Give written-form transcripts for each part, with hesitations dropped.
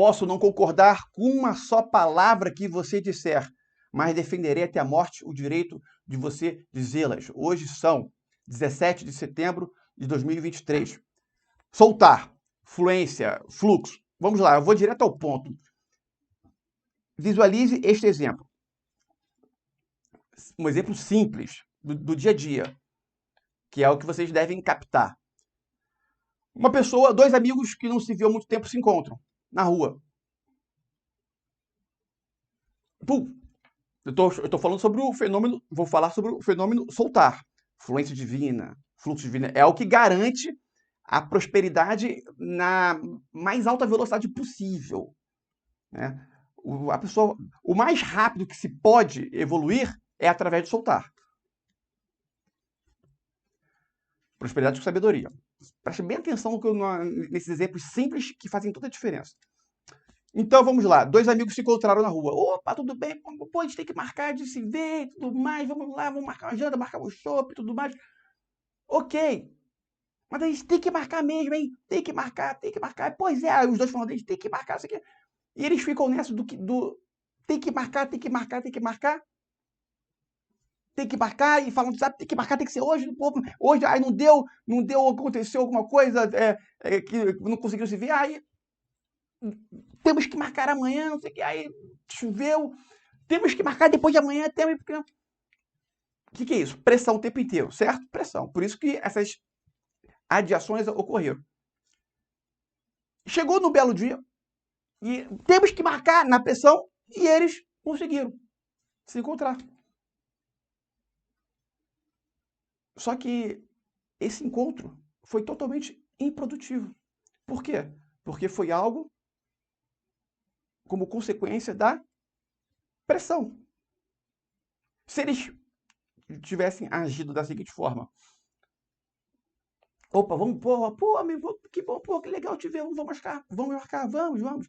Posso não concordar com uma só palavra que você disser, mas defenderei até a morte o direito de você dizê-las. Hoje são 17 de setembro de 2023. Soltar, fluência, fluxo. Vamos lá, eu vou direto ao ponto. Visualize este exemplo. Um exemplo simples do dia a dia, que é o que vocês devem captar. Uma pessoa, dois amigos que não se viu há muito tempo se encontram na rua. Pum, eu tô falando sobre o fenômeno, vou falar sobre o fenômeno soltar. Fluência divina, fluxo divino, é o que garante a prosperidade na mais alta velocidade possível, né? A pessoa, o mais rápido que se pode evoluir é através de soltar. Prosperidade com sabedoria. Preste bem atenção nesses exemplos simples que fazem toda a diferença. Então vamos lá, dois amigos se encontraram na rua. Opa, tudo bem? Pô, a gente tem que marcar de se ver e tudo mais. Vamos lá, vamos marcar uma janta, marcar um shopping e tudo mais. Ok. Mas a gente tem que marcar mesmo, hein? Tem que marcar, tem que marcar. Pois é, os dois falando, a gente tem que marcar isso aqui. E eles ficam nessa do tem que marcar, tem que marcar, tem que marcar. Tem que marcar e falando, sabe, tem que marcar, tem que ser hoje. Hoje, aí não deu, aconteceu alguma coisa que não conseguiu se ver. Aí temos que marcar amanhã, não sei o que, aí choveu. Temos que marcar depois de amanhã. O que é isso? Pressão o tempo inteiro, certo? Pressão. Por isso que essas adiações ocorreram. Chegou no belo dia e temos que marcar na pressão e eles conseguiram se encontrar. Só que esse encontro foi totalmente improdutivo. Por quê? Porque foi algo como consequência da pressão. Se eles tivessem agido da seguinte forma: opa, vamos, pô, amigo, que bom, pô, que legal te ver, vamos marcar, vamos.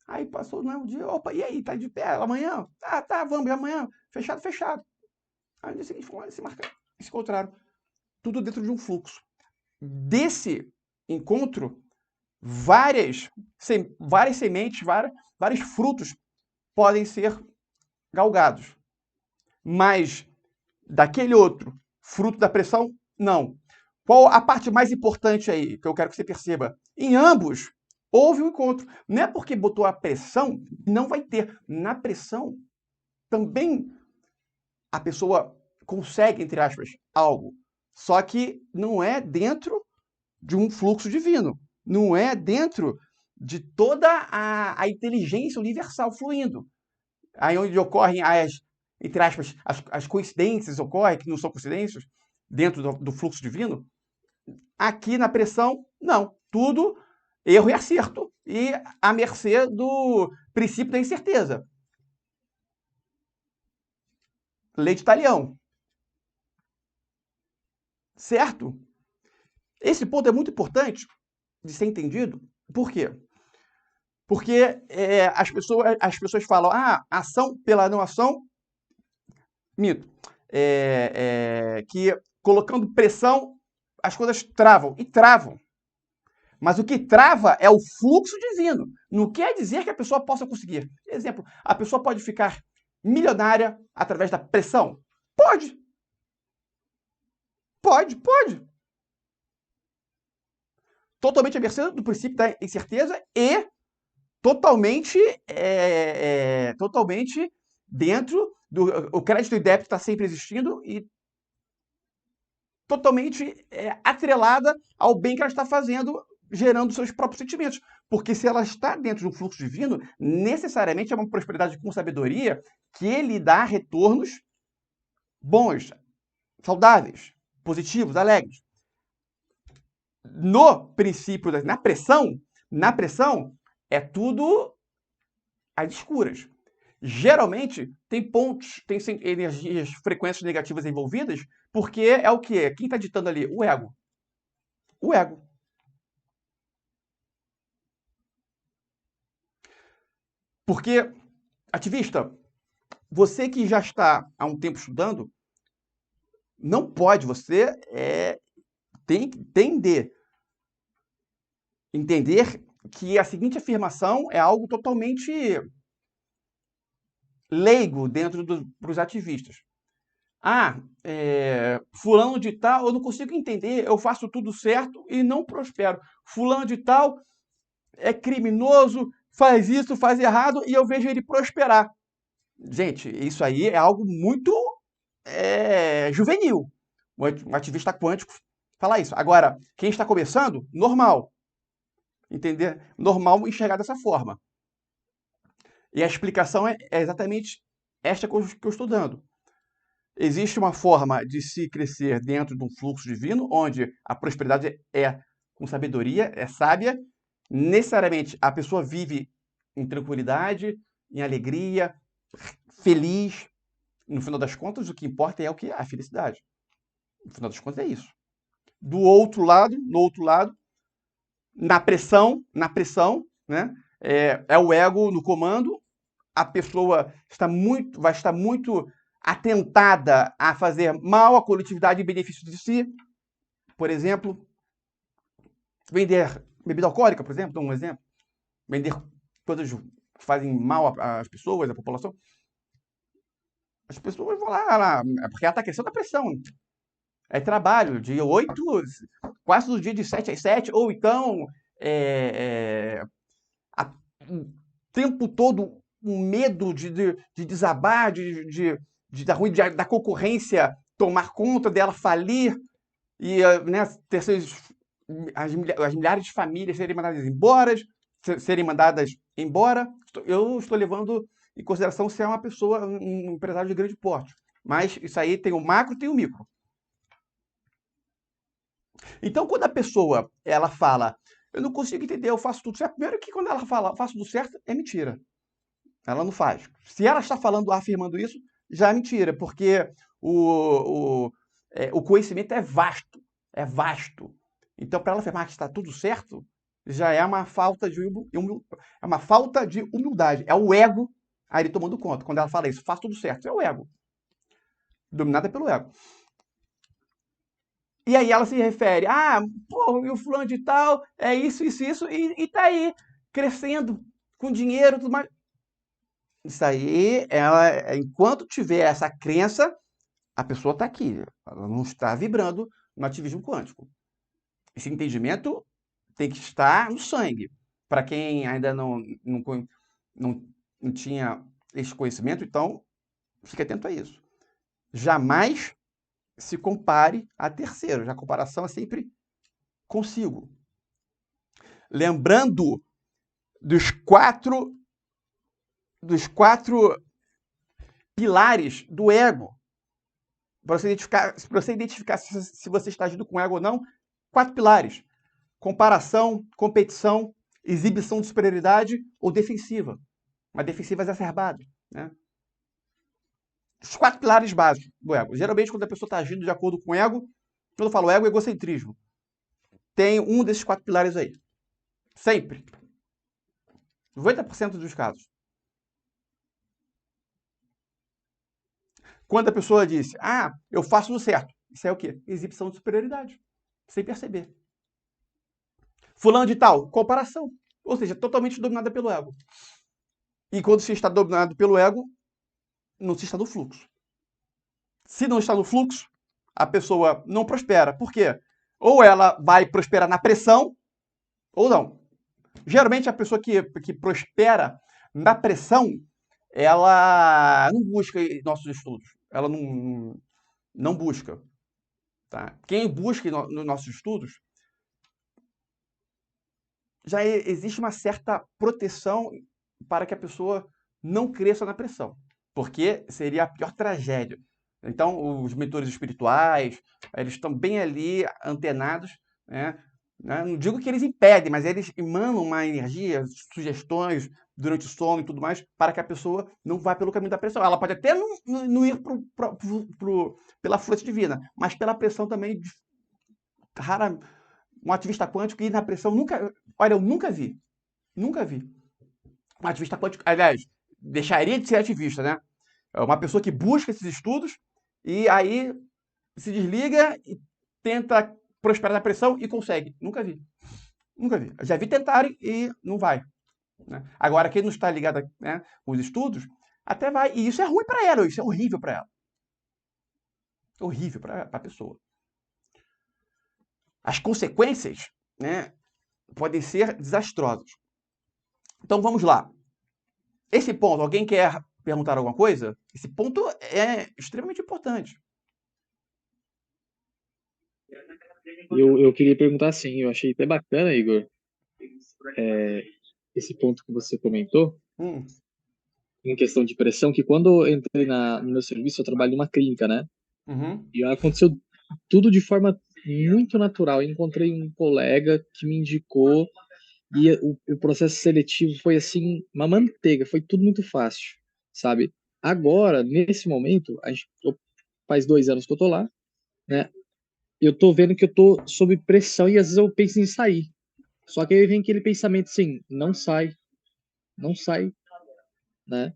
Aí passou um dia, opa, e aí, tá de pé amanhã? Tá, vamos, amanhã, fechado. Aí no dia seguinte, foram lá e se encontraram. Tudo dentro de um fluxo. Desse encontro, várias sementes, vários frutos podem ser galgados. Mas daquele outro, fruto da pressão, não. Qual a parte mais importante aí que eu quero que você perceba? Em ambos, houve um encontro. Não é porque botou a pressão, não vai ter. Na pressão, também a pessoa consegue, entre aspas, algo. Só que não é dentro de um fluxo divino. Não é dentro de toda a inteligência universal fluindo. Aí onde ocorrem entre aspas, as coincidências ocorrem, que não são coincidências, dentro do fluxo divino. Aqui na pressão, não. Tudo erro e acerto. E à mercê do princípio da incerteza. Lei de Talião. Certo? Esse ponto é muito importante de ser entendido. Por quê? Porque as pessoas falam, ação pela não ação, mito. Que colocando pressão, as coisas travam. E travam. Mas o que trava é o fluxo divino. Não quer dizer que a pessoa possa conseguir. Exemplo, a pessoa pode ficar milionária através da pressão? Pode. Pode. Totalmente à mercê do princípio da incerteza e totalmente dentro do... O crédito e débito está sempre existindo e totalmente atrelada ao bem que ela está fazendo, gerando seus próprios sentimentos. Porque se ela está dentro de um fluxo divino, necessariamente é uma prosperidade com sabedoria que lhe dá retornos bons, saudáveis, positivos, alegres. No princípio, na pressão, é tudo às escuras. Geralmente, tem pontos, tem energias, frequências negativas envolvidas, porque é o quê? Quem está ditando ali? O ego. O ego. Porque, ativista, você que já está há um tempo estudando, não pode, você tem que entender que a seguinte afirmação é algo totalmente leigo dentro dos ativistas. Fulano de tal, eu não consigo entender, eu faço tudo certo e não prospero. Fulano de tal é criminoso, faz isso, faz errado e eu vejo ele prosperar. Gente, isso aí é algo muito juvenil. Um ativista quântico falar isso. Agora, quem está começando, normal. Entender? Normal enxergar dessa forma. E a explicação é exatamente esta que eu estou dando. Existe uma forma de se crescer dentro de um fluxo divino, onde a prosperidade é com sabedoria, é sábia. Necessariamente a pessoa vive em tranquilidade, em alegria, feliz. No final das contas, o que importa é o que? A felicidade. No final das contas é isso. Do outro lado, no outro lado, na pressão, né? É o ego no comando. A pessoa vai estar muito atentada a fazer mal à coletividade em benefício de si. Por exemplo, vender bebida alcoólica, por exemplo, dou um exemplo. Vender coisas que fazem mal às pessoas, à população. As pessoas vão lá porque ela está crescendo a pressão. É trabalho de 8, quase os dias de 7 às 7, ou então o tempo todo um medo de desabar, da ruim, da concorrência tomar conta dela, falir, e né, as milhares de famílias serem mandadas embora. Eu estou levando em consideração se é uma pessoa, um empresário de grande porte. Mas isso aí tem o macro e tem o micro. Então, quando a pessoa ela fala, eu não consigo entender, eu faço tudo certo. Primeiro que quando ela fala, faço tudo certo, é mentira. Ela não faz. Se ela está afirmando isso, já é mentira, porque o conhecimento é vasto. É vasto. Então, para ela afirmar que está tudo certo, já é uma falta de humildade. É o ego aí tomando conta. Quando ela fala isso, faço tudo certo. É o ego. Dominada pelo ego. E aí ela se refere, e o fulano de tal, é isso, e tá aí, crescendo, com dinheiro, tudo mais. Isso aí, enquanto tiver essa crença, a pessoa está aqui, ela não está vibrando no ativismo quântico. Esse entendimento tem que estar no sangue. Para quem ainda não tinha esse conhecimento, então, fique atento a isso. Jamais se compare a terceiros. A comparação é sempre consigo. Lembrando dos quatro pilares do ego. Para você identificar se você está agindo com ego ou não, 4 pilares. Comparação, competição, exibição de superioridade ou defensiva. Uma defensiva exacerbada. Né? Os 4 pilares básicos do ego. Geralmente, quando a pessoa está agindo de acordo com o ego, quando eu falo ego, é egocentrismo. Tem um desses 4 pilares aí. Sempre. 90% dos casos. Quando a pessoa disse, eu faço o certo. Isso é o quê? Exibição de superioridade. Sem perceber. Fulano de tal, comparação. Ou seja, totalmente dominada pelo ego. E quando se está dominado pelo ego, não se está no fluxo. Se não está no fluxo, a pessoa não prospera. Por quê? Ou ela vai prosperar na pressão, ou não. Geralmente, a pessoa que prospera na pressão, ela não busca nossos estudos. Ela não busca. Tá? Quem busca nos nossos estudos, já existe uma certa proteção para que a pessoa não cresça na pressão, porque seria a pior tragédia. Então, os mentores espirituais, eles estão bem ali, antenados, né? Não digo que eles impedem, mas eles emanam uma energia, sugestões durante o sono e tudo mais, para que a pessoa não vá pelo caminho da pressão. Ela pode até não ir pela fluência divina, mas pela pressão também, um ativista quântico ir na pressão, olha, eu nunca vi. Nunca vi. Um ativista quântico, aliás, deixaria de ser ativista, né? É uma pessoa que busca esses estudos e aí se desliga e tenta prosperar na pressão e consegue. Nunca vi. Nunca vi. Eu já vi tentarem e não vai. Né? Agora, quem não está ligado, né, com os estudos, até vai. E isso é ruim para ela, isso é horrível para ela. Horrível para a pessoa. As consequências, né, podem ser desastrosas. Então vamos lá. Esse ponto, alguém quer perguntar alguma coisa? Esse ponto é extremamente importante. Eu queria perguntar assim, eu achei até bacana, Igor, esse ponto que você comentou, Hum, em questão de pressão, que quando eu entrei no meu serviço, eu trabalho numa clínica, né? uhum. E aconteceu tudo de forma muito natural. Eu encontrei um colega que me indicou e o processo seletivo foi assim, uma manteiga, foi tudo muito fácil, sabe? Agora, nesse momento, faz 2 anos que eu tô lá, né? Eu tô vendo que eu tô sob pressão e às vezes eu penso em sair. Só que aí vem aquele pensamento assim, não sai, não sai, né?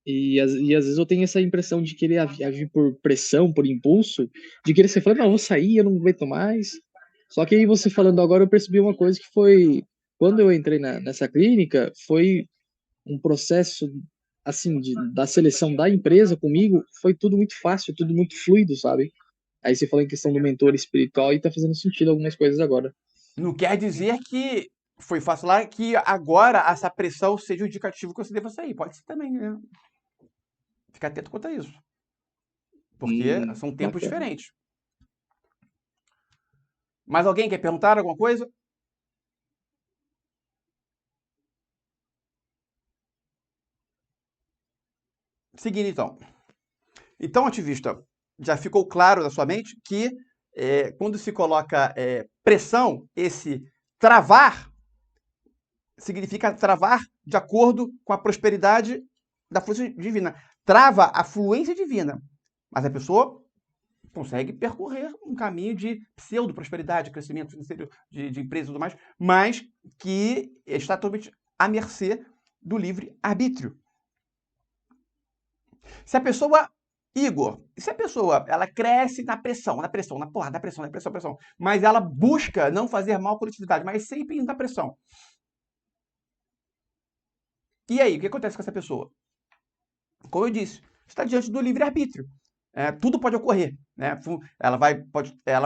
E às vezes eu tenho essa impressão de querer agir por pressão, por impulso, de querer ser falando, não, eu vou sair, eu não aguento mais. Só que aí você falando agora, eu percebi uma coisa que foi, quando eu entrei nessa clínica, foi um processo, assim, da seleção da empresa comigo, foi tudo muito fácil, tudo muito fluido, sabe? Aí você falou em questão do mentor espiritual e tá fazendo sentido algumas coisas agora. Não quer dizer que foi fácil lá, que agora essa pressão seja o indicativo que você deva sair. Pode ser também, né? Fica atento quanto a isso. Porque são tempos Bacana. diferentes. Mais alguém quer perguntar alguma coisa? Seguindo então. Então, ativista, já ficou claro na sua mente que quando se coloca pressão, esse travar significa travar de acordo com a prosperidade da fluência divina. Trava a fluência divina. Mas a pessoa consegue percorrer um caminho de pseudo-prosperidade, crescimento financeiro de empresa e tudo mais, mas que está totalmente à mercê do livre-arbítrio. Se a pessoa, Igor, se a pessoa ela cresce na pressão, na porra, na pressão, na pressão, na pressão, mas ela busca não fazer mal à coletividade, mas sempre indo na pressão. E aí, o que acontece com essa pessoa? Como eu disse, está diante do livre-arbítrio. Tudo pode ocorrer. Né? Ela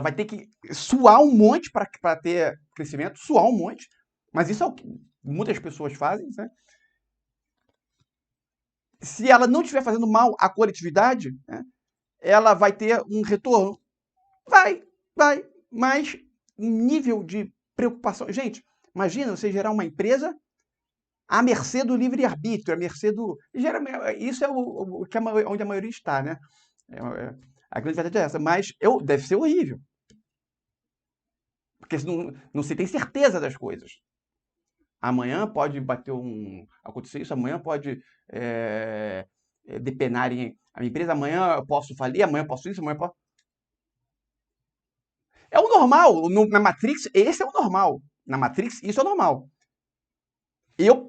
vai ter que suar um monte para ter crescimento, suar um monte, mas isso é o que muitas pessoas fazem. Né? Se ela não estiver fazendo mal à coletividade, né, ela vai ter um retorno. Vai, mas um nível de preocupação. Gente, imagina você gerar uma empresa à mercê do livre-arbítrio, à mercê do. Isso é o que onde a maioria está, né? A grande verdade é essa. Mas deve ser horrível. Porque não se tem certeza das coisas. Amanhã pode acontecer isso, amanhã pode depenarem a minha empresa, amanhã eu posso falir, amanhã eu posso isso, amanhã eu posso. É o normal. Na Matrix, esse é o normal. Na Matrix, isso é o normal.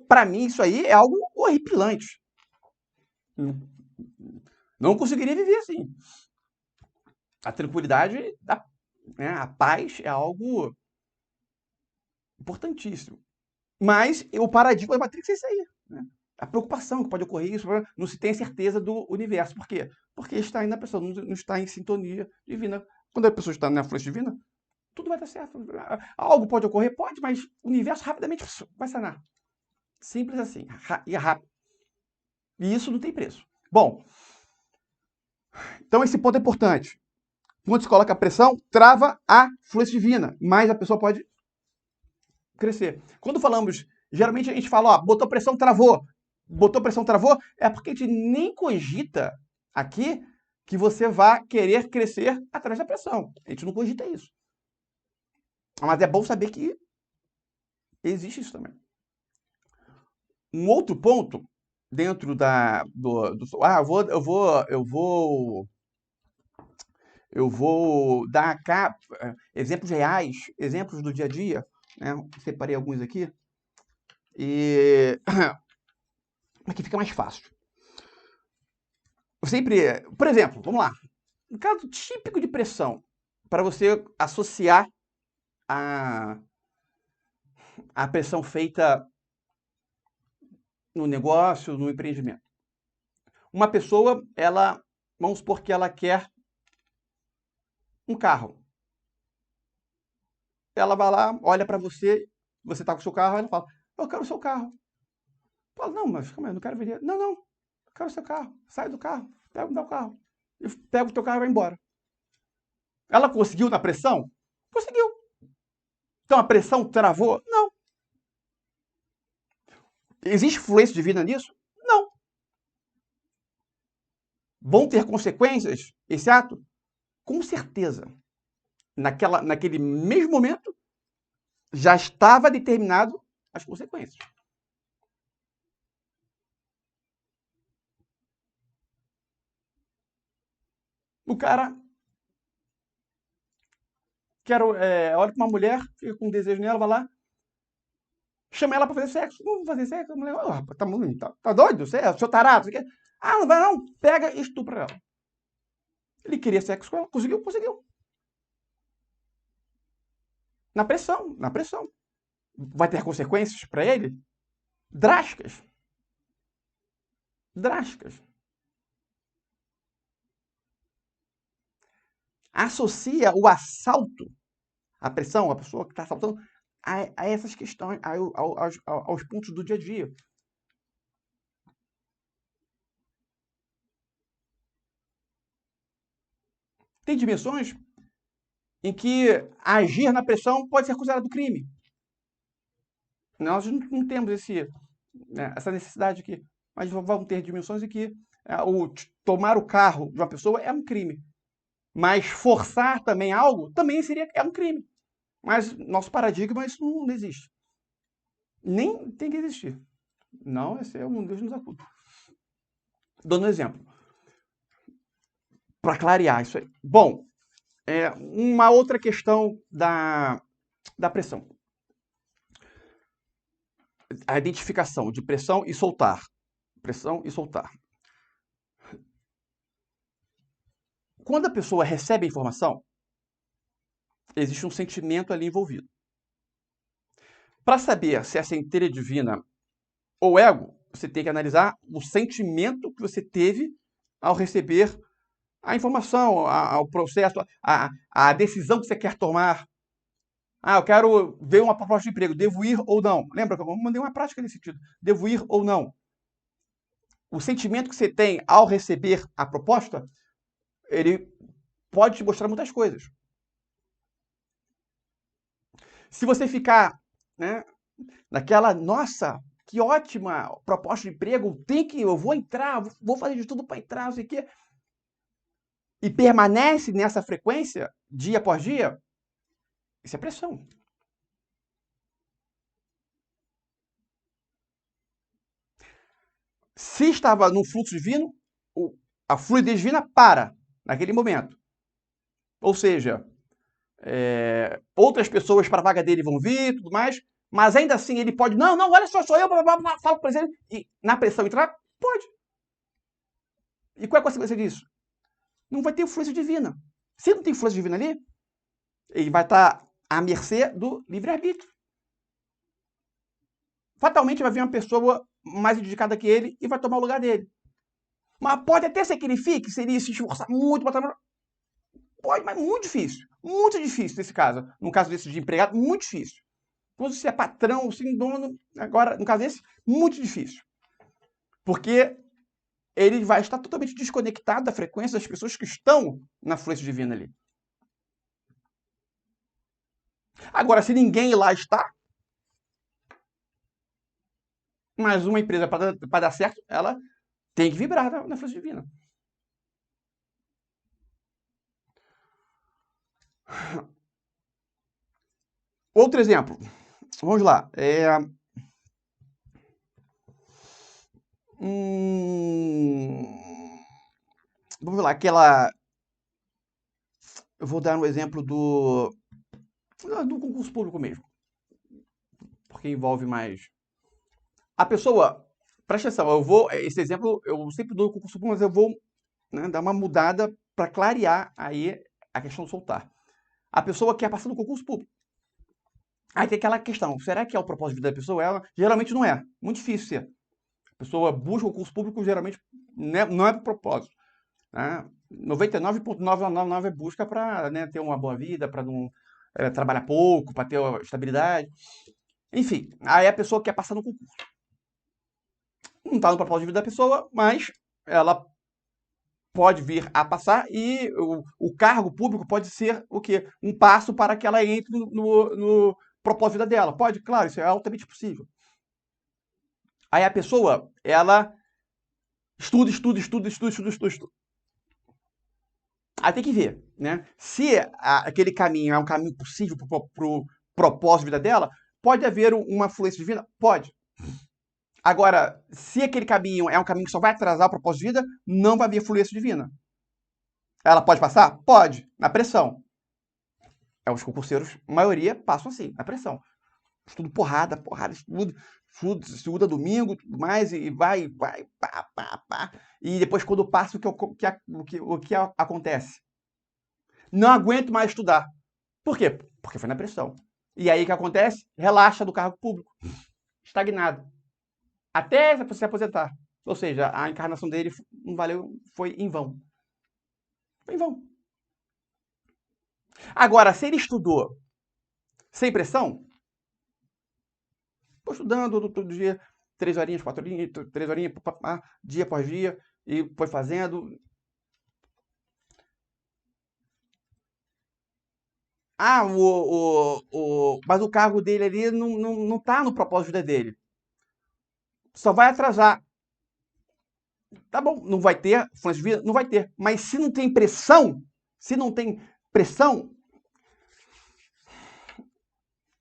Para mim, isso aí é algo horripilante. Não conseguiria viver assim. A tranquilidade, né, a paz é algo importantíssimo. Mas o paradigma da Matrix é isso aí. Né? A preocupação que pode ocorrer, isso não se tem certeza do universo. Por quê? Porque está aí na pessoa, não está em sintonia divina. Quando a pessoa está na fluência divina, tudo vai dar certo. Algo pode ocorrer? Pode, mas o universo rapidamente vai sanar. Simples assim. E é rápido. E isso não tem preço. Bom, então esse ponto é importante. Quando se coloca a pressão, trava a fluência divina, mas a pessoa pode crescer. Quando falamos, geralmente a gente fala, ó, botou pressão, travou. Botou pressão, travou, é porque a gente nem cogita aqui que você vai querer crescer através da pressão. A gente não cogita isso. Mas é bom saber que existe isso também. Um outro ponto dentro eu vou dar cá exemplos reais, exemplos do dia a dia, né? Separei alguns aqui e aqui fica mais fácil. Sempre, por exemplo, vamos lá, um caso típico de pressão para você associar a a pressão feita no negócio, no empreendimento. Uma pessoa, vamos supor que ela quer um carro. Ela vai lá, olha para você, você está com o seu carro, ela fala, eu quero o seu carro. Fala, não, mas calma aí, eu não quero vender. Não, eu quero o seu carro. Sai do carro, me dá o carro. E pega o teu carro e vai embora. Ela conseguiu na pressão? Conseguiu. Então a pressão travou? Não. Existe fluência divina nisso? Não. Vão ter consequências esse ato? Com certeza. Naquele mesmo momento, já estava determinado as consequências. O cara olha para uma mulher, fica com desejo nela, vai lá, chama ela para fazer sexo. Vamos fazer sexo? A mulher, tá doido? Você é seu tarado? Você quer? Ah, não vai não. Pega e estupra ela. Ele queria sexo com ela. Conseguiu? Conseguiu. Na pressão. Vai ter consequências para ele? Drásticas. Associa o assalto, a pressão, a pessoa que está assaltando, a essas questões, aos pontos do dia a dia. Tem dimensões em que agir na pressão pode ser considerado crime. Nós não temos essa necessidade aqui, mas vão ter dimensões em que tomar o carro de uma pessoa é um crime. Mas forçar também algo também é um crime. Mas nosso paradigma, isso não existe. Nem tem que existir. Não, esse é um Deus nos acuda. Dando um exemplo. Para clarear isso aí. Bom, uma outra questão da pressão. A identificação de pressão e soltar. Pressão e soltar. Quando a pessoa recebe a informação, existe um sentimento ali envolvido. Para saber se é centelha divina ou ego, você tem que analisar o sentimento que você teve ao receber a informação, o processo, a decisão que você quer tomar. Ah, eu quero ver uma proposta de emprego, devo ir ou não? Lembra que eu mandei uma prática nesse sentido. Devo ir ou não? O sentimento que você tem ao receber a proposta, ele pode te mostrar muitas coisas. Se você ficar, né, naquela, nossa, que ótima proposta de emprego, eu vou entrar, vou fazer de tudo para entrar, não sei o quê, e permanece nessa frequência, dia após dia, isso é pressão. Se estava no fluxo divino, a fluidez divina para naquele momento. Ou seja, outras pessoas para a vaga dele vão vir e tudo mais, mas ainda assim ele pode, não, olha só, sou eu, falo com ele, e na pressão entrar, pode. E qual é a consequência disso? Não vai ter fluência divina. Se não tem fluência divina ali, ele vai estar à mercê do livre-arbítrio. Fatalmente vai vir uma pessoa mais dedicada que ele e vai tomar o lugar dele. Mas pode até ser que ele fique, se ele se esforçar muito para trabalhar. Pode, mas muito difícil. Muito difícil nesse caso. No caso desse de empregado, muito difícil. Quando você é patrão, assim, dono, agora, no caso desse, muito difícil. Porque ele vai estar totalmente desconectado da frequência das pessoas que estão na fluência divina ali. Agora, se ninguém lá está, mas uma empresa, para dar certo, ela tem que vibrar na fluência divina. Outro exemplo. Vamos lá. Vamos lá, eu vou dar um exemplo do concurso público mesmo. Porque envolve mais. A pessoa, presta atenção, esse exemplo eu sempre dou o concurso público, mas eu vou, né, dar uma mudada para clarear aí a questão do soltar. A pessoa quer passar no concurso público. Aí tem aquela questão, será que é o propósito de vida da pessoa? Ela, geralmente não é. Muito difícil ser. A pessoa busca o concurso público, geralmente não é por propósito. Né? 99,999 é busca para, né, ter uma boa vida, para não trabalhar pouco, para ter estabilidade. Enfim, aí a pessoa quer passar no concurso. Não está no propósito de vida da pessoa, mas ela pode vir a passar e o cargo público pode ser o quê? Um passo para que ela entre no propósito da vida dela. Pode? Claro, isso é altamente possível. Aí a pessoa, ela estuda. Aí tem que ver, né? Se aquele caminho é um caminho possível para o propósito de vida dela, pode haver uma fluência divina? Pode. Agora, se aquele caminho é um caminho que só vai atrasar o propósito de vida, não vai haver fluência divina. Ela pode passar? Pode, na pressão. Os concurseiros, a maioria, passam assim, na pressão. Estudo porrada, estuda domingo, tudo mais, e vai, pá. E depois, quando passa, o que acontece? Não aguento mais estudar. Por quê? Porque foi na pressão. E aí o que acontece? Relaxa do cargo público. Estagnado. Até se aposentar. Ou seja, a encarnação dele não valeu, foi em vão. Foi em vão. Agora, se ele estudou sem pressão, estou estudando todo dia, 3 horinhas, 4 horinhas, 3 horinhas, dia após dia, e foi fazendo. Mas o cargo dele ali não tá no propósito dele. Só vai atrasar. Tá bom, não vai ter fonte de vida? Não vai ter. Mas se não tem pressão,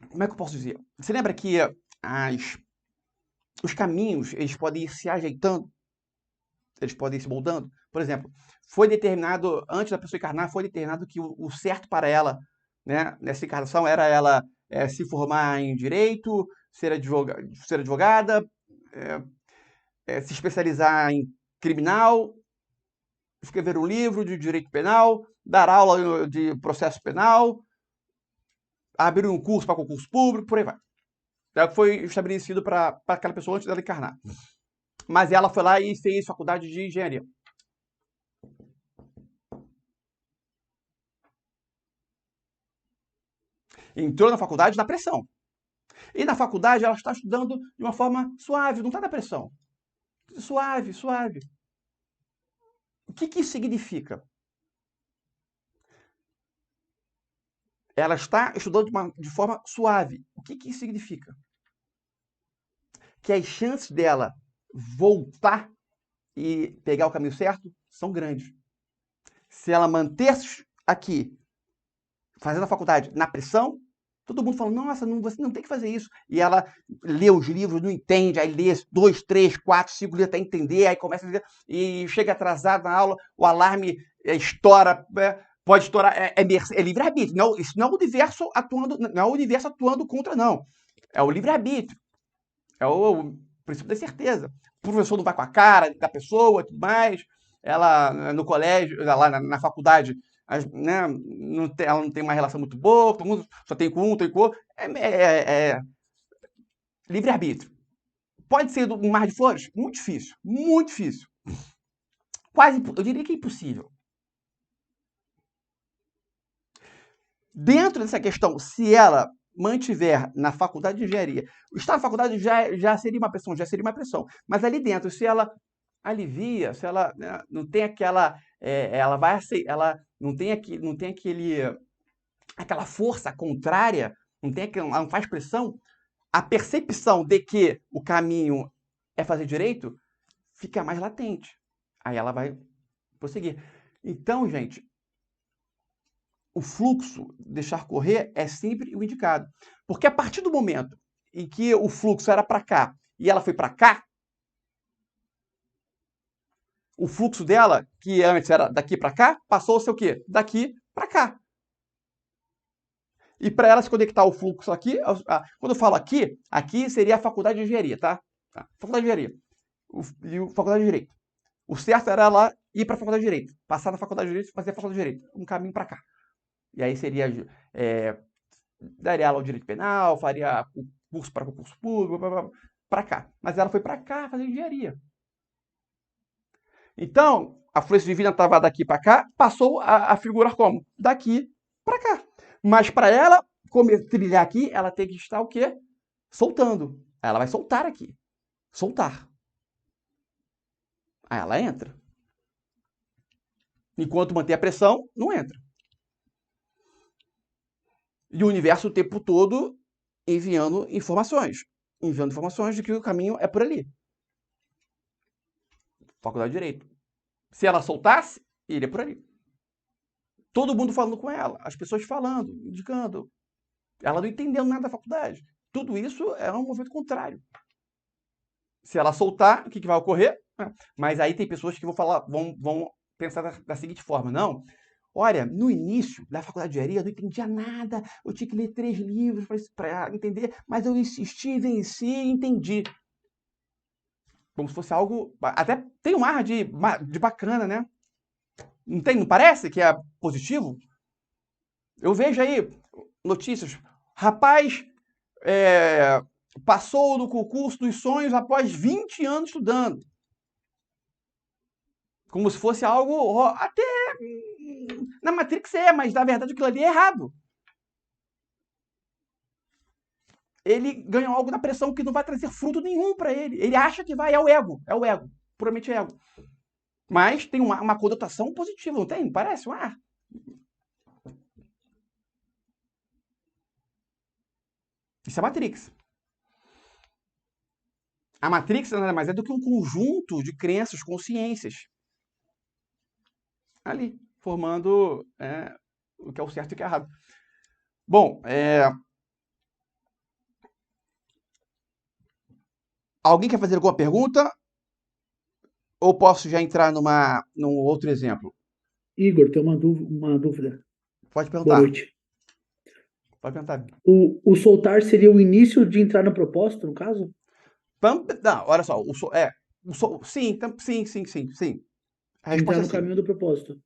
como é que eu posso dizer? Você lembra que os caminhos, eles podem ir se ajeitando, eles podem ir se moldando? Por exemplo, foi determinado, antes da pessoa encarnar, foi determinado que o certo para ela, né, nessa encarnação, era ela se formar em direito, ser advogada, se especializar em criminal, escrever um livro de direito penal, dar aula de processo penal, abrir um curso para concurso público, por aí vai. É o que foi estabelecido para aquela pessoa antes dela encarnar. Mas ela foi lá e fez faculdade de engenharia. Entrou na faculdade na pressão. E na faculdade ela está estudando de uma forma suave, não está na pressão. Suave. O que isso significa? Ela está estudando de forma suave. O que isso significa? Que as chances dela voltar e pegar o caminho certo são grandes. Se ela manter-se aqui, fazendo a faculdade na pressão, todo mundo fala, nossa, você não tem que fazer isso. E ela lê os livros, não entende, aí lê 2, 3, 4, 5 livros até entender, aí começa a ler, e chega atrasado na aula, o alarme estoura, pode estourar, é livre-arbítrio. Isso não é o universo atuando, não é o universo atuando contra, não. É o livre-arbítrio. É o princípio da certeza. O professor não vai com a cara da pessoa e tudo mais. Ela, no colégio, lá na faculdade, né, ela não tem uma relação muito boa, todo mundo só tem com um, tem com outro. É livre-arbítrio. Pode ser um mar de flores? Muito difícil. Muito difícil. Quase, eu diria que é impossível. Dentro dessa questão, se ela mantiver na faculdade de engenharia, estar na faculdade já seria uma pressão, mas ali dentro, se ela alivia, se ela, né, não tem aquela, ela vai ela não tem aquela força contrária, ela não faz pressão, a percepção de que o caminho é fazer direito fica mais latente. Aí ela vai prosseguir. Então, gente, o fluxo, deixar correr, é sempre o indicado. Porque a partir do momento em que o fluxo era para cá e ela foi para cá, o fluxo dela, que antes era daqui para cá, passou a ser o quê? Daqui para cá. E para ela se conectar ao fluxo aqui, quando eu falo aqui seria a faculdade de engenharia, tá? Faculdade de engenharia. Faculdade de direito. O certo era ela ir para a faculdade de direito, passar na faculdade de direito, fazer a faculdade de direito, um caminho para cá. E aí seria daria aula de direito penal, faria curso para concurso público, para cá. Mas ela foi para cá fazer engenharia. Então, a fluência divina estava daqui para cá, passou a figurar como? Daqui para cá. Mas para ela trilhar aqui, ela tem que estar o quê? Soltando. Ela vai soltar aqui. Soltar. Aí ela entra. Enquanto manter a pressão, não entra. E o universo o tempo todo enviando informações. Enviando informações de que o caminho é por ali. Faculdade de Direito. Se ela soltasse, iria por ali. Todo mundo falando com ela, as pessoas falando, indicando. Ela não entendendo nada da faculdade. Tudo isso é um movimento contrário. Se ela soltar, o que vai ocorrer? Mas aí tem pessoas que vão pensar da seguinte forma: não, olha, no início da faculdade de engenharia eu não entendia nada, eu tinha que ler 3 livros para entender, mas eu insisti, venci e entendi. Como se fosse algo. Até tem um ar de bacana, né? Não tem? Não parece que é positivo? Eu vejo aí notícias. Rapaz passou no concurso dos sonhos após 20 anos estudando. Como se fosse algo até na Matrix mas na verdade aquilo ali é errado. Ele ganhou algo na pressão que não vai trazer fruto nenhum para ele. Ele acha que vai, é o ego, puramente ego. Mas tem uma conotação positiva, não tem? Parece? Isso é Matrix. A Matrix nada mais é do que um conjunto de crenças, consciências. Ali, formando o que é o certo e o que é errado. Bom, alguém quer fazer alguma pergunta? Ou posso já entrar num outro exemplo? Igor, tem uma dúvida. Pode perguntar. Boa noite. Pode perguntar. O soltar seria o início de entrar no propósito, no caso? Não, olha só. Sim. A Entrar resposta no é sim. caminho do propósito.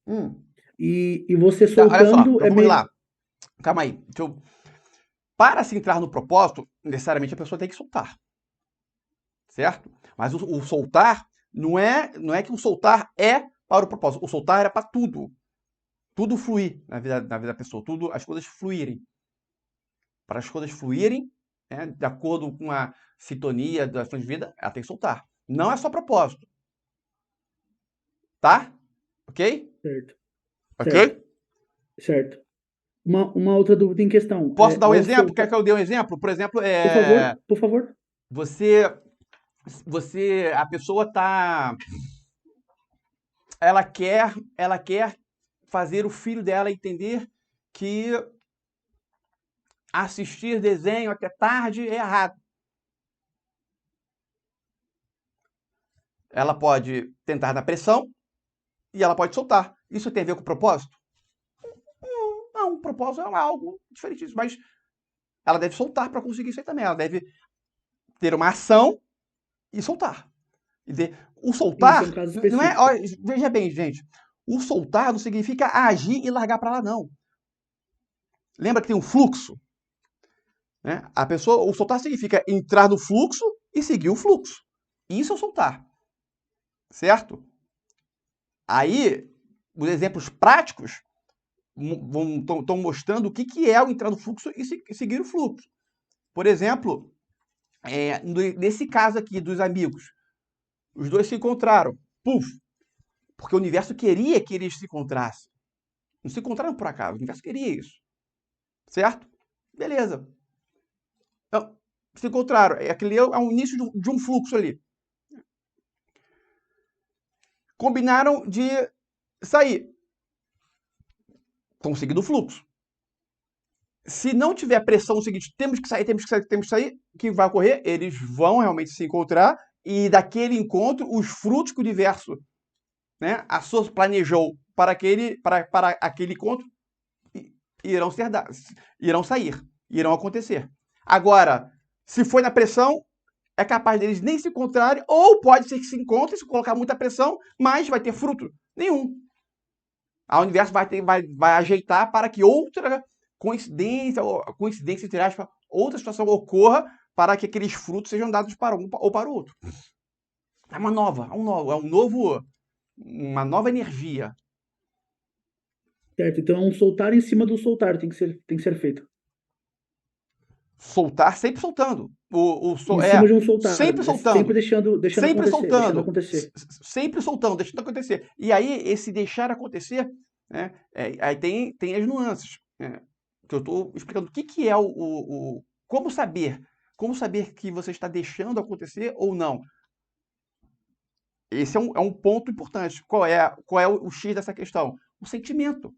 E você Tá, olha só, soltando então vamos lá. Calma aí. Para se entrar no propósito, necessariamente a pessoa tem que soltar. Certo? Mas o soltar não é que o soltar é para o propósito. O soltar era para tudo. Tudo fluir na vida da pessoa. Tudo, as coisas fluírem. Para as coisas fluírem, de acordo com a sintonia da sua vida, ela tem que soltar. Não é só propósito. Tá? Ok? Certo. Ok? Certo. Uma outra dúvida em questão. Posso dar um exemplo? Quer que eu dê um exemplo? Por exemplo, Por favor. A pessoa tá... Ela quer fazer o filho dela entender que assistir desenho até tarde é errado. Ela pode tentar na pressão e ela pode soltar. Isso tem a ver com o propósito? Não, o propósito é algo diferente disso, mas ela deve soltar para conseguir isso aí também. Ela deve ter uma ação e soltar. O soltar Isso é um caso não é... específico. Ó, veja bem, gente. O soltar não significa agir e largar para lá, não. Lembra que tem um fluxo? Né? O soltar significa entrar no fluxo e seguir o fluxo. Isso é o soltar. Certo? Aí, os exemplos práticos estão mostrando o que é o entrar no fluxo e seguir o fluxo. Por exemplo, nesse caso aqui dos amigos, os dois se encontraram. Puf! Porque o universo queria que eles se encontrassem. Não se encontraram por acaso, o universo queria isso. Certo? Beleza. Então, se encontraram. Aquele é o início de um fluxo ali. Combinaram de sair. Estão seguindo o fluxo. Se não tiver pressão no seguinte, temos que sair, o que vai ocorrer? Eles vão realmente se encontrar e daquele encontro, os frutos que o universo, né, planejou para aquele encontro irão sair, irão acontecer. Agora, se foi na pressão, é capaz deles nem se encontrarem, ou pode ser que se encontrem, se colocar muita pressão, mas vai ter fruto nenhum. O universo vai ajeitar para que outra coincidência, entre aspas, outra situação ocorra para que aqueles frutos sejam dados para um ou para o outro. É uma nova energia. Certo, então é um soltar em cima do soltar, tem que ser feito. Soltar, sempre soltando. Em cima de um soltar, Sempre soltando. sempre deixando Sempre acontecer, deixando soltando. acontecer. Sempre soltando, deixando acontecer. E aí, esse deixar acontecer, né, aí tem as nuances, né, que eu estou explicando. O que é como saber? Como saber que você está deixando acontecer ou não? Esse é um ponto importante. Qual é o X dessa questão? O sentimento.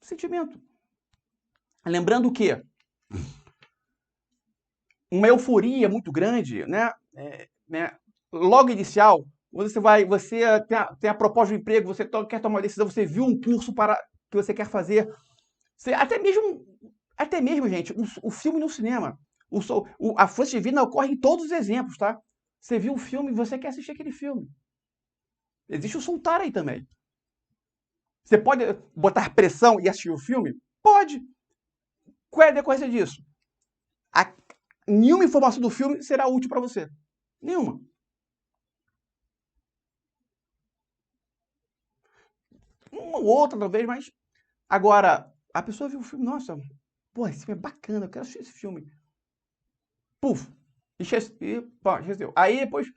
O sentimento. Lembrando que uma euforia muito grande, né? Logo inicial, quando você tem a proposta de emprego, você quer tomar uma decisão, você viu um curso que você quer fazer, até mesmo, gente, o filme no cinema, a força divina ocorre em todos os exemplos, tá? Você viu um filme e você quer assistir aquele filme. Existe o soltar aí também. Você pode botar pressão e assistir o filme? Pode. Qual é a decorrência disso? Nenhuma informação do filme será útil para você. Nenhuma. Uma ou outra, talvez, mas... Agora, a pessoa viu o filme, nossa, pô, esse filme é bacana, eu quero assistir esse filme. Puf, esqueceu. Aí depois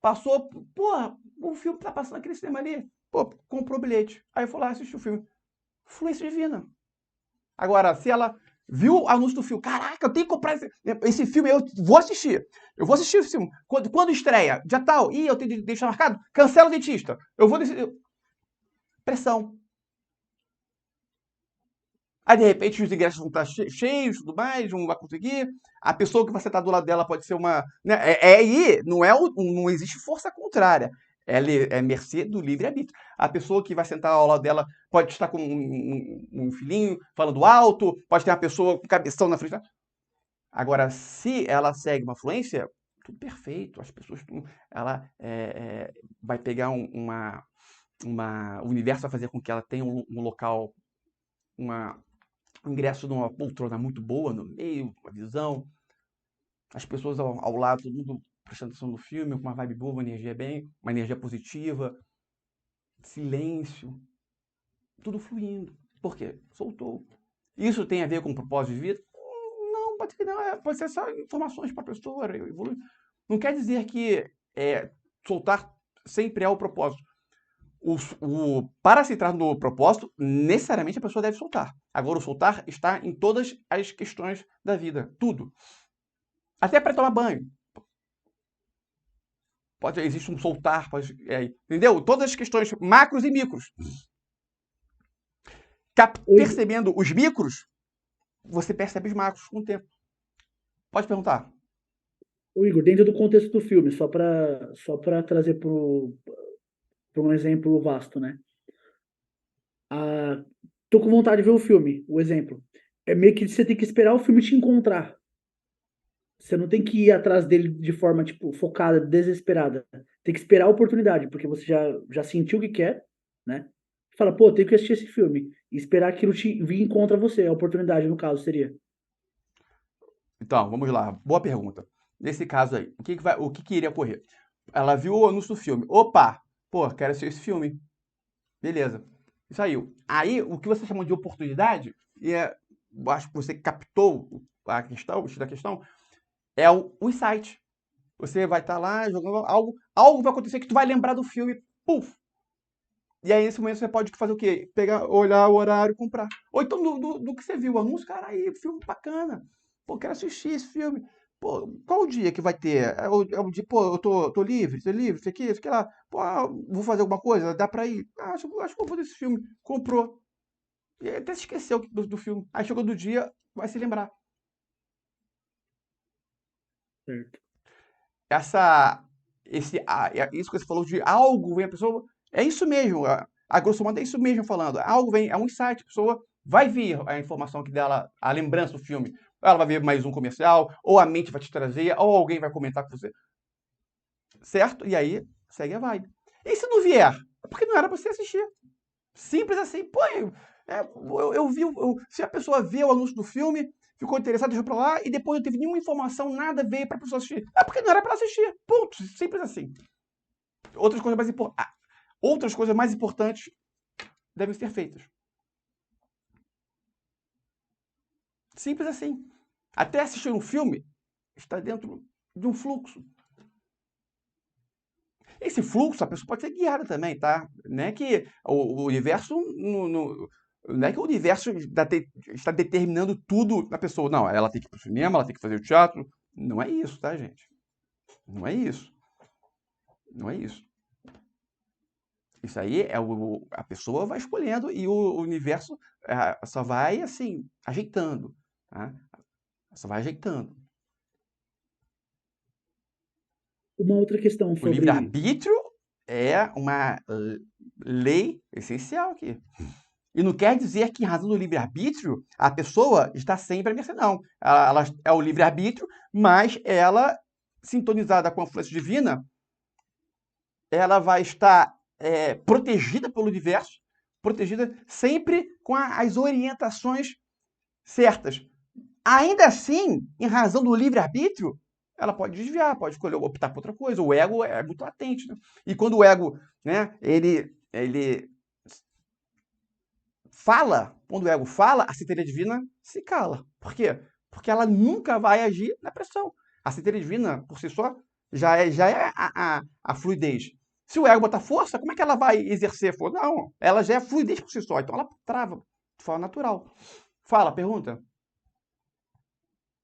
passou, porra, o filme tá passando naquele cinema ali. Pô, comprou o bilhete. Aí foi lá assistir o filme. Fluência divina. Agora, se ela viu o anúncio do filme, caraca, eu tenho que comprar esse filme, eu vou assistir. Eu vou assistir esse filme. Quando estreia? Dia tal? Ih, eu tenho que deixar marcado? Cancela o dentista. Eu vou decidir. Pressão. Aí, de repente, os ingressos vão estar cheios, tudo mais, não vai conseguir. A pessoa que vai sentar do lado dela pode ser uma... Né? Aí, não existe força contrária. Ela é mercê do livre-arbítrio. A pessoa que vai sentar ao lado dela pode estar com um filhinho falando alto, pode ter uma pessoa com cabeção na frente. Agora, se ela segue uma fluência, tudo perfeito. As pessoas... Ela vai pegar o universo vai fazer com que ela tenha um local... um ingresso numa poltrona muito boa no meio, uma visão, as pessoas ao lado, todo mundo prestando atenção no filme, com uma vibe boa, uma energia positiva, silêncio, tudo fluindo. Por quê? Soltou. Isso tem a ver com o propósito de vida? Não, pode ser não, pode ser só informações para a pessoa evoluir. Não quer dizer que soltar sempre é o propósito. Para se entrar no propósito, necessariamente a pessoa deve soltar. Agora, o soltar está em todas as questões da vida. Tudo. Até para tomar banho. Existe um soltar. Entendeu? Todas as questões macros e micros. Percebendo os micros, você percebe os macros com o tempo. Pode perguntar. O Igor, dentro do contexto do filme, só para trazer para um exemplo vasto, né? Tô com vontade de ver o filme, o exemplo. É meio que você tem que esperar o filme te encontrar. Você não tem que ir atrás dele de forma, tipo, focada, desesperada. Tem que esperar a oportunidade, porque você já sentiu o que quer, né? Fala, pô, tenho que assistir esse filme. E esperar aquilo vir contra você. A oportunidade, no caso, seria. Então, vamos lá. Boa pergunta. Nesse caso aí, o que iria ocorrer? Ela viu o anúncio do filme. Opa! Pô, quero assistir esse filme. Beleza. Saiu. Aí, o que você chama de oportunidade, acho que você captou a questão, o X da questão, é o insight. Você vai estar lá jogando algo vai acontecer que tu vai lembrar do filme, puf! E aí, nesse momento, você pode fazer o quê? Olhar o horário e comprar. Ou então, do que você viu, o anúncio, cara, aí, filme bacana. Pô, quero assistir esse filme. Pô, qual o dia que vai ter? É o dia, pô, eu tô livre, isso aqui lá. Pô, vou fazer alguma coisa? Dá pra ir? Acho que vou fazer esse filme. Comprou. E aí até se esqueceu do filme. Aí chegou do dia, vai se lembrar. Certo. Isso que você falou de algo vem a pessoa... É isso mesmo. A grosso modo é isso mesmo falando. Algo vem, é um insight. A pessoa vai vir a informação que dela, a lembrança do filme. Ela vai ver mais um comercial, ou a mente vai te trazer, ou alguém vai comentar com você. Certo? E aí, segue a vibe. E se não vier? É porque não era pra você assistir. Simples assim. Pô, Eu vi, se a pessoa vê o anúncio do filme, ficou interessada, deixou pra lá, e depois não teve nenhuma informação, nada veio pra pessoa assistir. É porque não era pra ela assistir. Ponto. Simples assim. Outras coisas mais importantes devem ser feitas. Simples assim. Até assistir um filme está dentro de um fluxo. Esse fluxo, a pessoa pode ser guiada também, tá? Não é que o universo não é que o universo está determinando tudo na pessoa. Não, ela tem que ir pro cinema, ela tem que fazer o teatro. Não é isso, tá, gente? Não é isso. Não é isso. Isso aí a pessoa vai escolhendo e o universo só vai, assim, ajeitando. Tá? Só vai ajeitando. Uma outra questão O sobre. livre-arbítrio é uma lei essencial aqui. E não quer dizer que, em razão do livre-arbítrio, a pessoa está sempre à mercê, não. Ela é o livre-arbítrio, mas ela, sintonizada com a influência divina, ela vai estar protegida pelo universo, protegida sempre com as orientações certas. Ainda assim, em razão do livre-arbítrio, ela pode desviar, pode escolher optar por outra coisa. O ego é muito latente. Né? E quando o ego, né, ele fala, quando o ego fala, a centelha divina se cala. Por quê? Porque ela nunca vai agir na pressão. A centelha divina, por si só, já é a fluidez. Se o ego botar força, como é que ela vai exercer força? Não, ela já é fluidez por si só, então ela trava de forma natural. Fala, pergunta.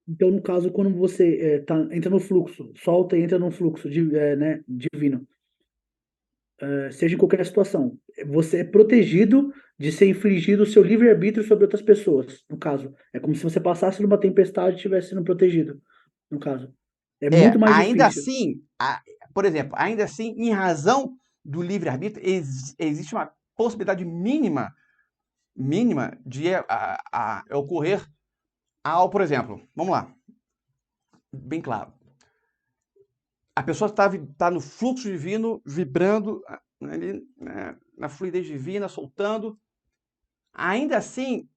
Então, no caso, quando você entra no fluxo, solta e entra no fluxo né, divino, seja em qualquer situação, você é protegido de ser infligido o seu livre-arbítrio sobre outras pessoas, no caso. É como se você passasse numa tempestade e estivesse sendo protegido, no caso. É muito mais Ainda difícil. assim, por exemplo, ainda assim, em razão do livre-arbítrio, existe uma possibilidade mínima de ocorrer por exemplo, vamos lá, bem claro. A pessoa está no fluxo divino, vibrando ali, né, na fluidez divina, soltando. Ainda assim,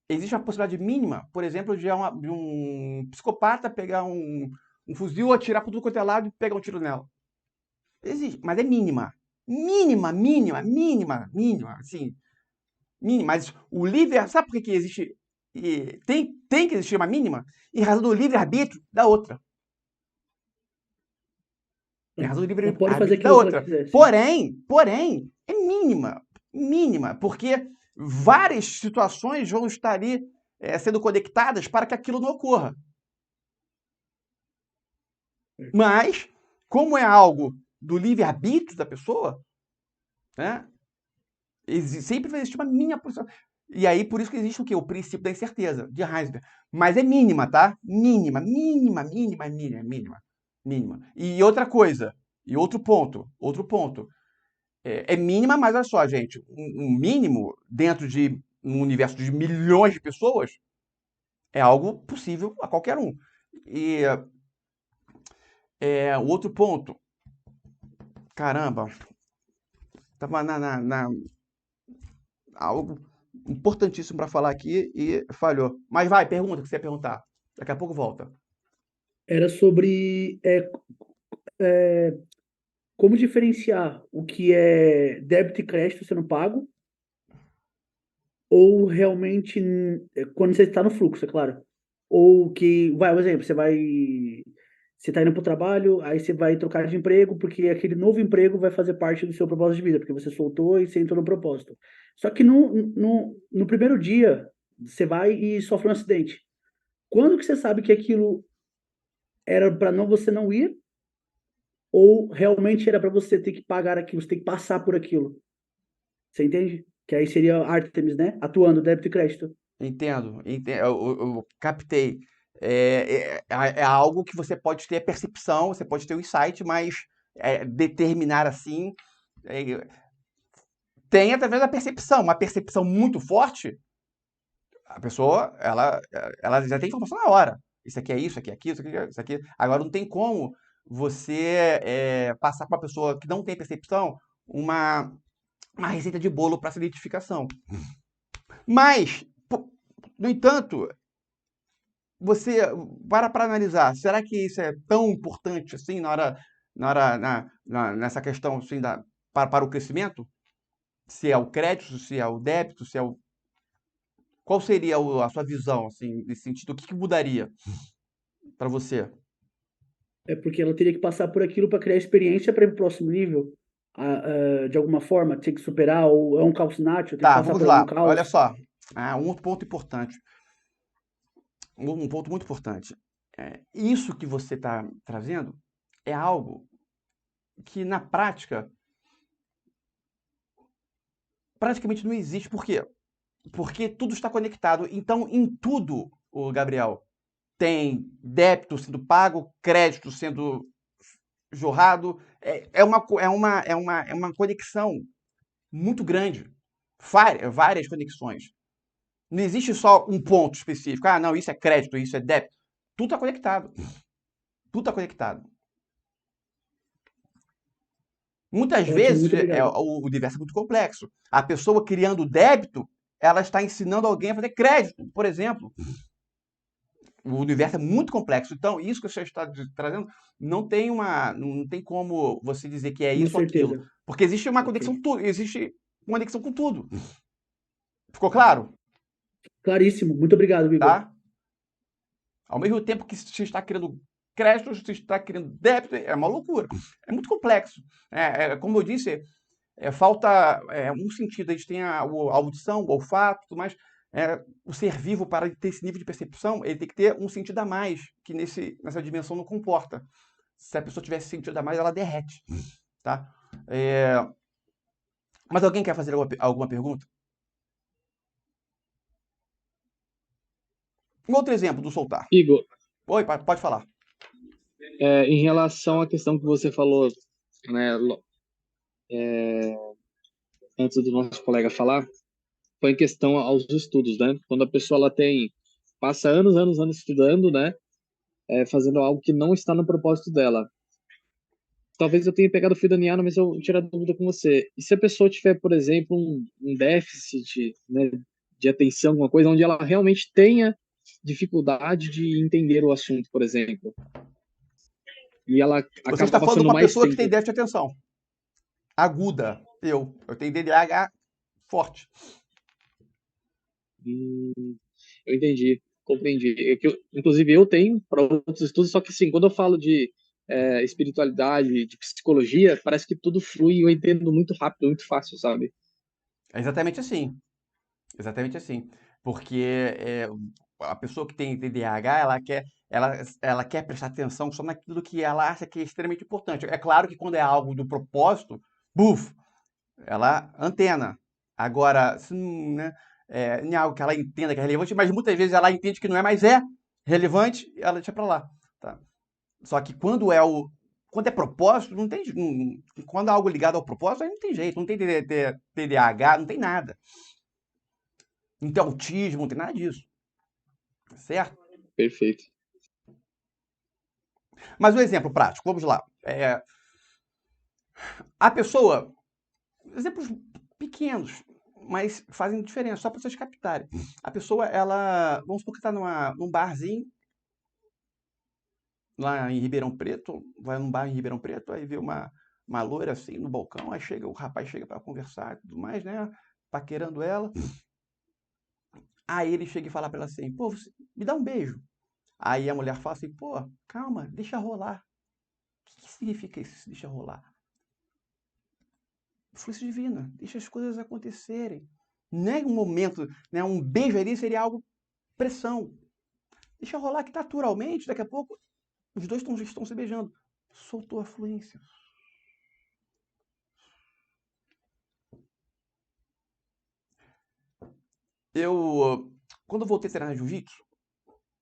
existe uma possibilidade mínima, por exemplo, de um psicopata pegar um fuzil, atirar por tudo quanto é lado e pegar um tiro nela. Existe, mas é mínima. Mínima, assim. Mínima. Mas o livre... Sabe por que existe... Tem que existir uma mínima? Em razão do livre-arbítrio da outra. Em razão do Ela pode fazer livre-arbítrio da aquilo que ela outra. quiser. Sim. Porém, é mínima, porque várias situações vão estar ali sendo conectadas para que aquilo não ocorra. Mas, como é algo do livre-arbítrio da pessoa, né, sempre vai existir uma mínima posição. E aí, por isso que existe o quê? O princípio da incerteza, de Heisenberg. Mas é mínima, tá? Mínima. E outra coisa, e outro ponto. É mínima, mas olha só, gente, um mínimo dentro de um universo de milhões de pessoas é algo possível a qualquer um. E o outro ponto, caramba, estava algo importantíssimo para falar aqui e falhou. Mas vai, pergunta o que você ia perguntar. Daqui a pouco volta. Era sobre como diferenciar o que é débito e crédito sendo pago ou realmente quando você está no fluxo, é claro. Ou que, vai, um exemplo, você está indo para o trabalho, aí você vai trocar de emprego, porque aquele novo emprego vai fazer parte do seu propósito de vida, porque você soltou e você entrou no propósito. Só que no primeiro dia, você vai e sofre um acidente. Quando que você sabe que aquilo era para você não ir, ou realmente era para você ter que pagar aquilo, você tem que passar por aquilo? Você entende? Que aí seria Artemis, né? Atuando, débito e crédito. Entendo. Eu captei. É algo que você pode ter a percepção, você pode ter o insight, mas determinar assim tem através da percepção. Uma percepção muito forte, a pessoa ela já tem informação na hora. Isso aqui é isso, aqui é aquilo, isso aqui. Agora não tem como você passar para uma pessoa que não tem percepção uma uma receita de bolo para essa identificação. Mas, no entanto, você para analisar, será que isso é tão importante assim nessa questão assim, para o crescimento? Se é o crédito, se é o débito, se é o. Qual seria a sua visão, assim, nesse sentido? O que mudaria para você? É porque ela teria que passar por aquilo para criar experiência para ir pro próximo nível. De alguma forma, tem que superar, ou é um calcinatio, tem que Tá, passar vamos por algum lá. Olha caos. só. Um outro ponto importante. Um ponto muito importante. Isso que você está trazendo é algo que, na prática, praticamente não existe. Por quê? Porque tudo está conectado. Então, em tudo, o Gabriel, tem débito sendo pago, crédito sendo jorrado. É uma conexão muito grande. Várias conexões. Não existe só um ponto específico. Ah, não, isso é crédito, isso é débito. Tudo está conectado. Tudo está conectado. Muitas Ótimo, vezes muito obrigado. o universo é muito complexo. A pessoa criando débito, ela está ensinando alguém a fazer crédito, por exemplo. O universo é muito complexo. Então, isso que você está trazendo, não tem como você dizer que é Uma isso ou aquilo. certeza. Porque existe uma conexão, Ok. existe conexão com tudo. Ficou claro? Claríssimo. Muito obrigado, Igor. Tá? Ao mesmo tempo que se está criando crédito, se está criando débito, é uma loucura. É muito complexo. Como eu disse, falta um sentido. A gente tem a audição, o olfato, tudo mais. O ser vivo, para ter esse nível de percepção, ele tem que ter um sentido a mais, que nessa dimensão não comporta. Se a pessoa tivesse sentido a mais, ela derrete. Tá? Mas alguém quer fazer alguma pergunta? Um outro exemplo do soltar. Igor, Oi, pode falar. em relação à questão que você falou, né, antes do nosso colega falar, foi em questão aos estudos, né? Quando a pessoa ela passa anos estudando, né, fazendo algo que não está no propósito dela. Talvez eu tenha pegado o fio da meada, mas eu tirar dúvida com você. E se a pessoa tiver, por exemplo, um déficit, né, de atenção, alguma coisa, onde ela realmente tenha dificuldade de entender o assunto, por exemplo, e ela Você acaba está falando passando com uma mais pessoa que tem tempo. déficit de atenção. Aguda. Eu tenho DDAH forte. Hum, eu entendi, compreendi. Inclusive, eu tenho para outros estudos, só que, sim, quando eu falo de espiritualidade, de psicologia, parece que tudo flui e eu entendo muito rápido, muito fácil, sabe? É exatamente assim. Exatamente assim. Porque a pessoa que tem TDAH, ela quer prestar atenção só naquilo que ela acha que é extremamente importante. É claro que quando é algo do propósito, buf, ela antena. Agora, se não, né, não é algo que ela entenda que é relevante, mas muitas vezes ela entende que não é, mas é relevante, ela deixa pra lá. Tá? Só que quando é propósito, não tem. Quando é algo ligado ao propósito, aí não tem jeito, não tem TDAH, não tem nada. Não tem autismo, não tem nada disso. Certo? Perfeito. Mas um exemplo prático, vamos lá. A pessoa, exemplos pequenos, mas fazem diferença, só para vocês captarem. A pessoa, vamos supor que está num barzinho, lá em Ribeirão Preto, vai num bar em Ribeirão Preto, aí vê uma loira assim no balcão, aí o rapaz chega para conversar e tudo mais, né? Paquerando ela. Aí ele chega e fala para ela assim: pô, me dá um beijo. Aí a mulher fala assim: pô, calma, deixa rolar. O que significa isso, deixa rolar? Fluxo divina, deixa as coisas acontecerem. Não é um momento, né? Um beijo ali seria algo pressão. Deixa rolar que naturalmente, daqui a pouco, os dois estão se beijando. Soltou a fluência. Quando eu voltei a treinar jiu-jitsu,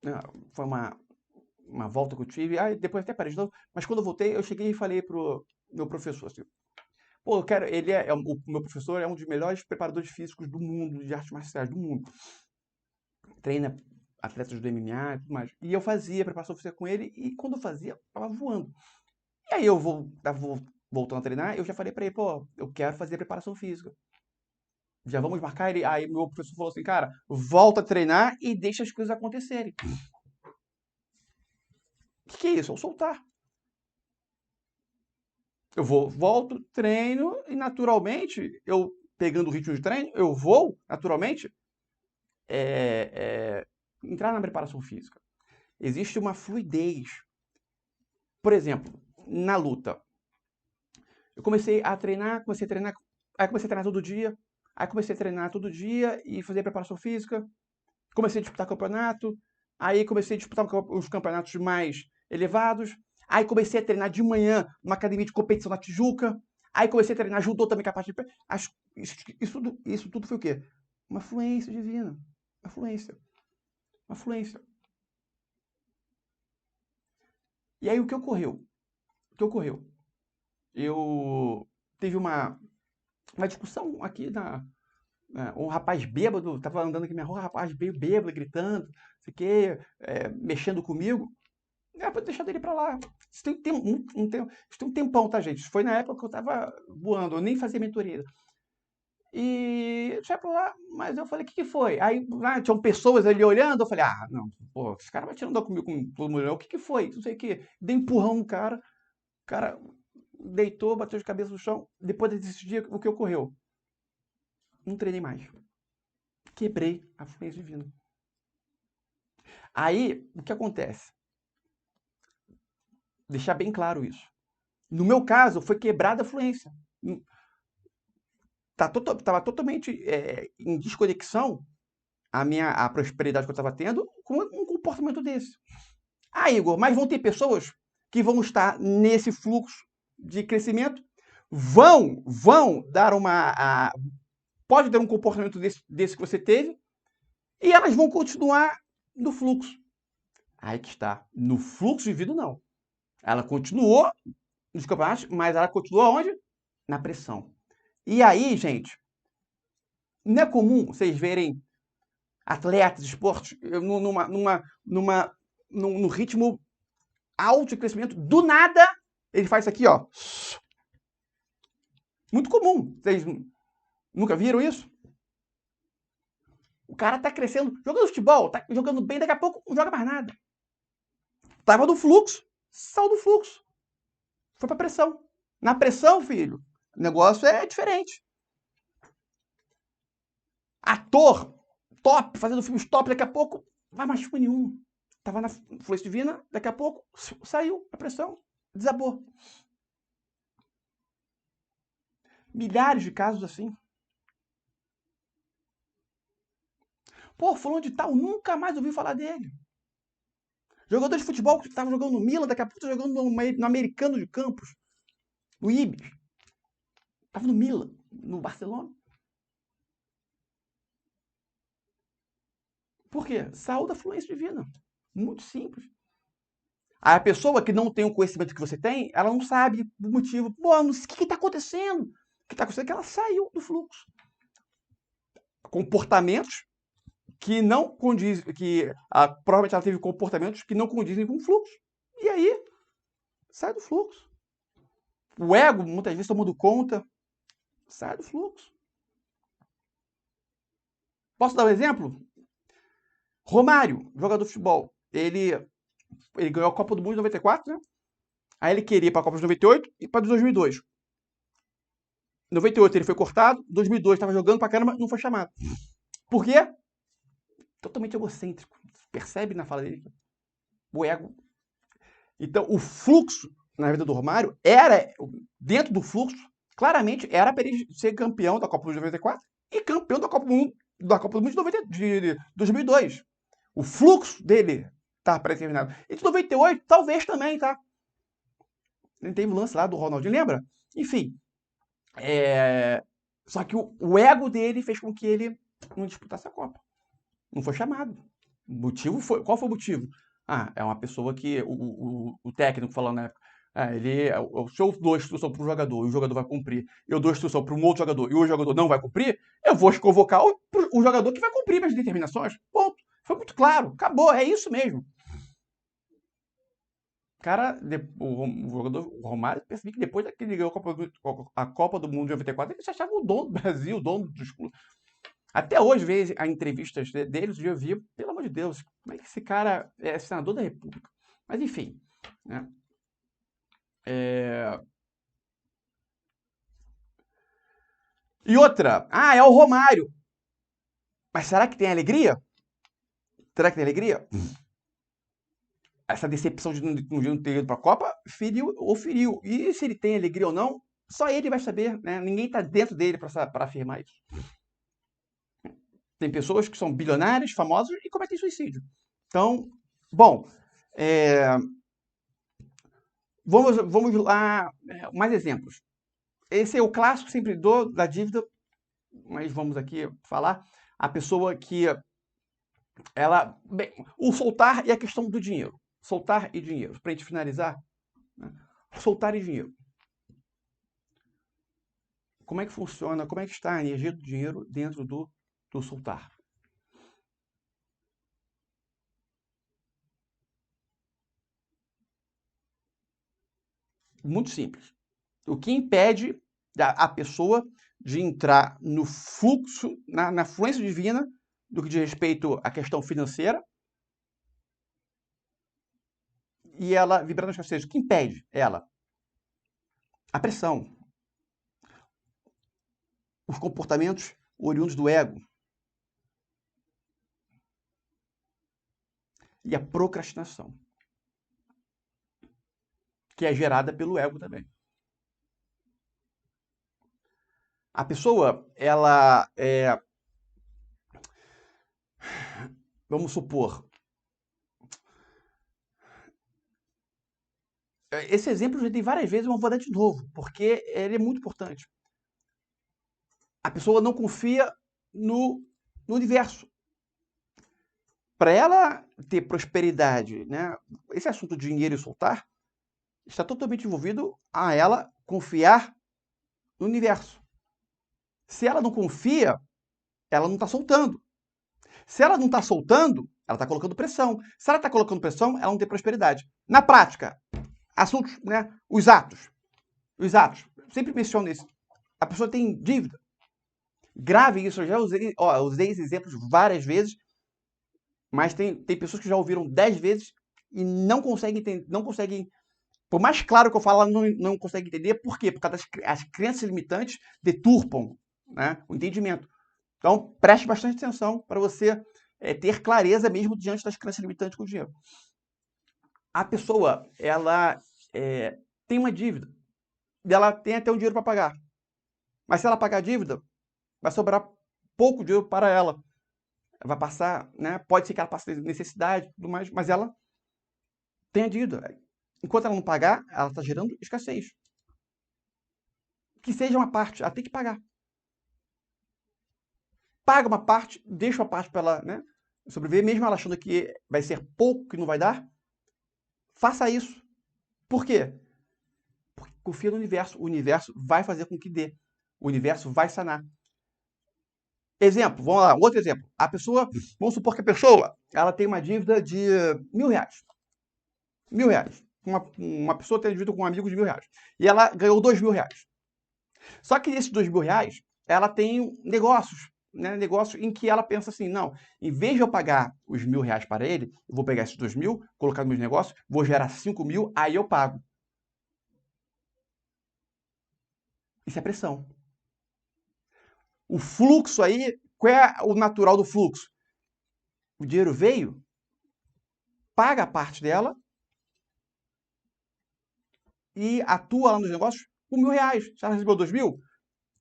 né, foi uma volta que eu tive, aí depois até parei de novo, mas quando eu voltei, eu cheguei e falei pro meu professor assim, pô, eu quero, o meu professor é um dos melhores preparadores físicos do mundo, de artes marciais do mundo. Treina atletas do MMA e tudo mais. E eu fazia preparação física com ele, e quando eu fazia, eu tava voando. E aí eu voltando a treinar, eu já falei pra ele, pô, eu quero fazer preparação física. Já vamos marcar ele. Aí meu professor falou assim, cara, volta a treinar e deixa as coisas acontecerem. O que é isso? É o soltar. Eu volto, treino e naturalmente, eu pegando o ritmo de treino, eu vou naturalmente entrar na preparação física. Existe uma fluidez. Por exemplo, na luta. Eu comecei a treinar, aí comecei a treinar todo dia, aí comecei a treinar todo dia e fazer preparação física, comecei a disputar campeonato, aí comecei a disputar os campeonatos mais elevados, aí comecei a treinar de manhã numa academia de competição na Tijuca, aí comecei a treinar judô também, capaz de... Isso tudo foi o quê? Uma fluência divina. Uma fluência. Uma fluência. E aí o que ocorreu? O que ocorreu? Eu teve uma discussão aqui um rapaz bêbado, tava andando aqui na minha rua, um rapaz meio bêbado, gritando, não sei o quê, mexendo comigo. É pra deixar dele pra lá. Isso tem um tempão, tá, gente? Isso foi na época que eu tava voando, eu nem fazia mentoria. E deixa pra lá, mas eu falei, o que foi? Aí tinham pessoas ali olhando, eu falei, ah, não, pô, esse cara vai tirando comigo com todo mundo, o que foi? Não sei o que. Dei um empurrão no cara, o cara deitou, bateu de cabeça no chão. Depois desse dia, o que ocorreu? Não treinei mais. Quebrei a fluência divina. Aí, o que acontece? Deixar bem claro isso. No meu caso, foi quebrada a fluência. Estava totalmente em desconexão a prosperidade que eu estava tendo com um comportamento desse. Ah, Igor, mas vão ter pessoas que vão estar nesse fluxo de crescimento, vão dar pode ter um comportamento desse que você teve, e elas vão continuar no fluxo. Aí que está. No fluxo de vida, não. Ela continuou nos campeonatos, mas ela continua onde? Na pressão. E aí, gente, não é comum vocês verem atletas de esportes num ritmo alto de crescimento, do nada, ele faz isso aqui, ó. Muito comum. Vocês nunca viram isso? O cara tá crescendo, jogando futebol, tá jogando bem, daqui a pouco não joga mais nada. Tava no fluxo, saiu do fluxo. Foi pra pressão. Na pressão, filho, o negócio é diferente. Ator top, fazendo filmes top, daqui a pouco não vai mais filme nenhum. Tava na fluência divina, daqui a pouco saiu a pressão, desabou. Milhares de casos assim. Pô, fulano de tal, nunca mais ouvi falar dele. Jogador de futebol que estava jogando no Milan, daqui a pouco tá jogando no Americano de Campos, no Ibis. Tava no Milan, no Barcelona. Por quê? Saiu da fluência divina. Muito simples. A pessoa que não tem o conhecimento que você tem, ela não sabe o motivo. Pô, não sei o que está acontecendo. O que está acontecendo é que ela saiu do fluxo. Comportamentos que não condizem, provavelmente ela teve comportamentos que não condizem com o fluxo. E aí, sai do fluxo. O ego, muitas vezes, tomando conta, sai do fluxo. Posso dar um exemplo? Romário, jogador de futebol. Ele ganhou a Copa do Mundo de 94, né? Aí ele queria ir para a Copa de 98 e para 2002. Em 98 ele foi cortado, 2002 estava jogando pra caramba, não foi chamado. Por quê? Totalmente egocêntrico. Percebe na fala dele? O ego. Então, o fluxo na vida do Romário era, dentro do fluxo, claramente era para ele ser campeão da Copa do Mundo de 94 e campeão da Copa do Mundo de 2002. O fluxo dele tá pré-determinado. E de 98, talvez também, tá? Ele teve o lance lá do Ronaldinho, lembra? Enfim. Só que o ego dele fez com que ele não disputasse a Copa. Não foi chamado. Qual foi o motivo? É uma pessoa que o técnico falando na época, se eu dou instrução para um jogador e o jogador vai cumprir, eu dou instrução para um outro jogador e o jogador não vai cumprir, eu vou convocar o jogador que vai cumprir minhas determinações. Ponto. Foi muito claro. Acabou. É isso mesmo. Cara, o jogador o Romário, percebi que depois que ele ganhou a Copa do Mundo de 94, ele se achava o dono do Brasil, o dono dos clubes. Até hoje, vejo as entrevistas deles, eu vi, pelo amor de Deus, como é que esse cara é senador da República? Mas enfim, né? E outra, é o Romário. Mas será que tem alegria? Será que tem alegria? Essa decepção de não ter ido para a Copa feriu ou feriu. E se ele tem alegria ou não, só ele vai saber, né? Ninguém está dentro dele para afirmar isso. Tem pessoas que são bilionários, famosos e cometem suicídio. Então, bom, vamos lá, mais exemplos. Esse é o clássico sempre da dívida, mas vamos aqui falar. A pessoa que o soltar e a questão do dinheiro. Soltar e dinheiro. Para a gente finalizar, né? Soltar e dinheiro. Como é que funciona? Como é que está a energia do dinheiro dentro do soltar? Muito simples. O que impede a pessoa de entrar no fluxo, na fluência divina, do que diz respeito à questão financeira, e ela vibrar na escassez. O que impede ela? A pressão. Os comportamentos oriundos do ego. E a procrastinação, que é gerada pelo ego também. A pessoa, ela vamos supor, esse exemplo eu já dei várias vezes, mas vou dar de novo, porque ele é muito importante. A pessoa não confia no universo. Para ela ter prosperidade, né? Esse assunto de dinheiro e soltar está totalmente envolvido a ela confiar no universo. Se ela não confia, ela não está soltando. Se ela não está soltando, ela está colocando pressão. Se ela está colocando pressão, ela não tem prosperidade. Na prática, assuntos, né? Os atos. Sempre menciono isso. A pessoa tem dívida. Grave isso. Eu já usei esses exemplos várias vezes, mas tem pessoas que já ouviram 10 vezes e não conseguem entender, não conseguem. Por mais claro que eu falo, ela não consegue entender. Por quê? Porque as crenças limitantes deturpam, né, o entendimento. Então, preste bastante atenção para você ter clareza mesmo diante das crenças limitantes com o dinheiro. A pessoa, ela tem uma dívida. E ela tem até um dinheiro para pagar. Mas se ela pagar a dívida, vai sobrar pouco dinheiro para ela. Vai passar, né? Pode ser que ela passe necessidade e tudo mais, mas ela tem a dívida. Enquanto ela não pagar, ela está gerando escassez. Que seja uma parte, ela tem que pagar. Paga uma parte, deixa uma parte para ela, né, sobreviver, mesmo ela achando que vai ser pouco, que não vai dar. Faça isso. Por quê? Porque confia no universo. O universo vai fazer com que dê. O universo vai sanar. Exemplo, vamos lá, outro exemplo. A pessoa, vamos supor que a pessoa, ela tem uma dívida de R$1.000. R$1.000. Uma pessoa tem dívida com um amigo de R$1.000. E ela ganhou R$2.000. Só que nesses R$2.000, ela tem negócios, né? Negócio em que ela pensa assim, não, em vez de eu pagar os R$1.000 para ele, eu vou pegar esses 2.000, colocar nos meus negócios, vou gerar 5.000, aí eu pago. Isso é pressão. O fluxo aí, qual é o natural do fluxo? O dinheiro veio, paga a parte dela e atua lá nos negócios com R$1.000. Se ela recebeu 2.000,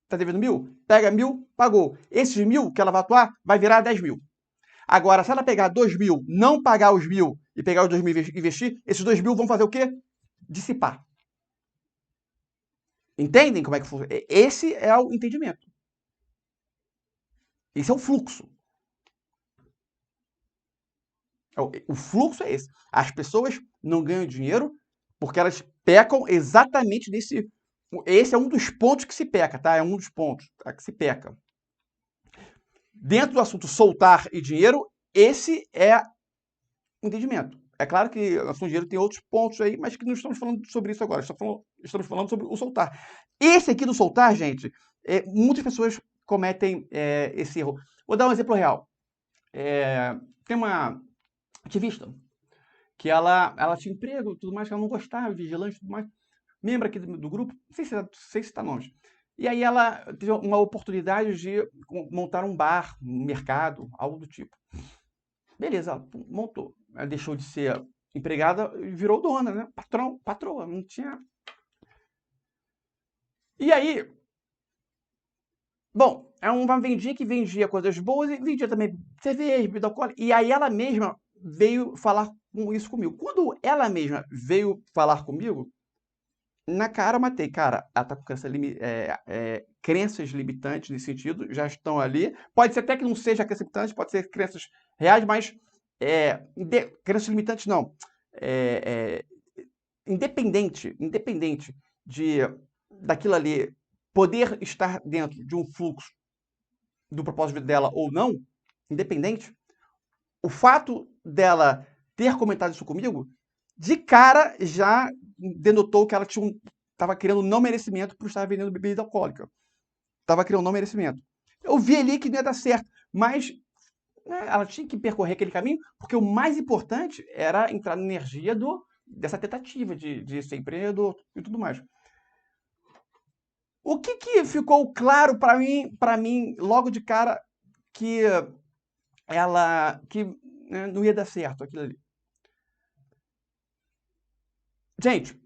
está devendo 1.000, pega 1.000, pagou. Esses 1.000 que ela vai atuar, vai virar 10.000. Agora, se ela pegar 2.000, não pagar os 1.000 e pegar os 2.000 e investir, esses 2.000 vão fazer o quê? Dissipar. Entendem como é que funciona? Esse é o entendimento. Esse é o fluxo. O fluxo é esse. As pessoas não ganham dinheiro porque elas pecam exatamente nesse. Esse é um dos pontos que se peca, tá? É um dos pontos que se peca. Dentro do assunto soltar e dinheiro, esse é o entendimento. É claro que a ação de dinheiro tem outros pontos aí, mas que não estamos falando sobre isso agora. Estamos falando sobre o soltar. Esse aqui do soltar, gente, muitas pessoas cometem esse erro. Vou dar um exemplo real. Tem uma ativista que ela tinha emprego e tudo mais, que ela não gostava, vigilante e tudo mais. Membro aqui do grupo, não sei se está longe. E aí ela teve uma oportunidade de montar um bar, um mercado, algo do tipo. Beleza, ela montou. Ela deixou de ser empregada e virou dona, né? Patroa, não tinha. E aí, bom, é uma vendinha que vendia coisas boas e vendia também cerveja, bebida alcoólica. E aí ela mesma veio falar isso comigo. Quando ela mesma veio falar comigo, na cara eu matei. Cara, ela tá com crenças limitantes nesse sentido, já estão ali. Pode ser até que não seja crença limitante, pode ser crenças reais, mas crenças limitantes não. Independente daquilo ali poder estar dentro de um fluxo do propósito dela ou não, independente, o fato dela ter comentado isso comigo, de cara já denotou que ela estava criando não merecimento por estar vendendo bebida alcoólica. Estava criando não merecimento. Eu vi ali que não ia dar certo, mas ela tinha que percorrer aquele caminho, porque o mais importante era entrar na energia dessa tentativa de ser empreendedor e tudo mais. O que ficou claro para mim logo de cara que não ia dar certo aquilo ali? Gente,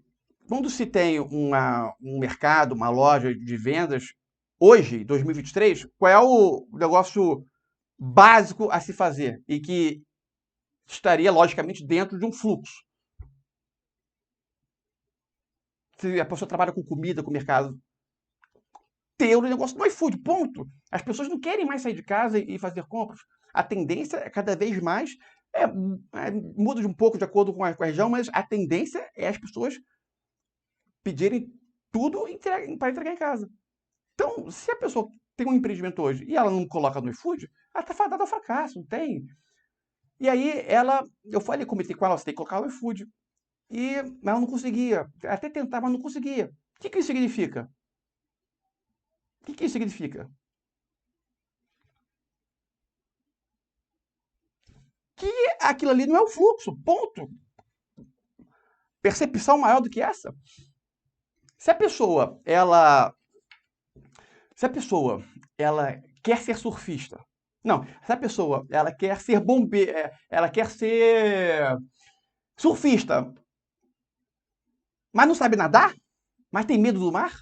quando se tem um mercado, uma loja de vendas, hoje, 2023, qual é o negócio básico a se fazer e que estaria, logicamente, dentro de um fluxo? Se a pessoa trabalha com comida, com mercado, ter o negócio no iFood, ponto. As pessoas não querem mais sair de casa e fazer compras. A tendência é cada vez mais, muda de um pouco de acordo com a região, mas a tendência é as pessoas pedirem tudo para entregar em casa. Então, se a pessoa tem um empreendimento hoje e ela não coloca no iFood, ela está fadada ao fracasso, não tem. E aí eu comentei com ela, você tem que colocar no iFood. E ela não conseguia, até tentava, mas não conseguia. O que isso significa? O que isso significa? Que aquilo ali não é o fluxo, ponto. Percepção maior do que essa. Se a pessoa, ela quer ser surfista, não, se a pessoa, ela quer ser bombeiro, ela quer ser surfista, mas não sabe nadar, mas tem medo do mar,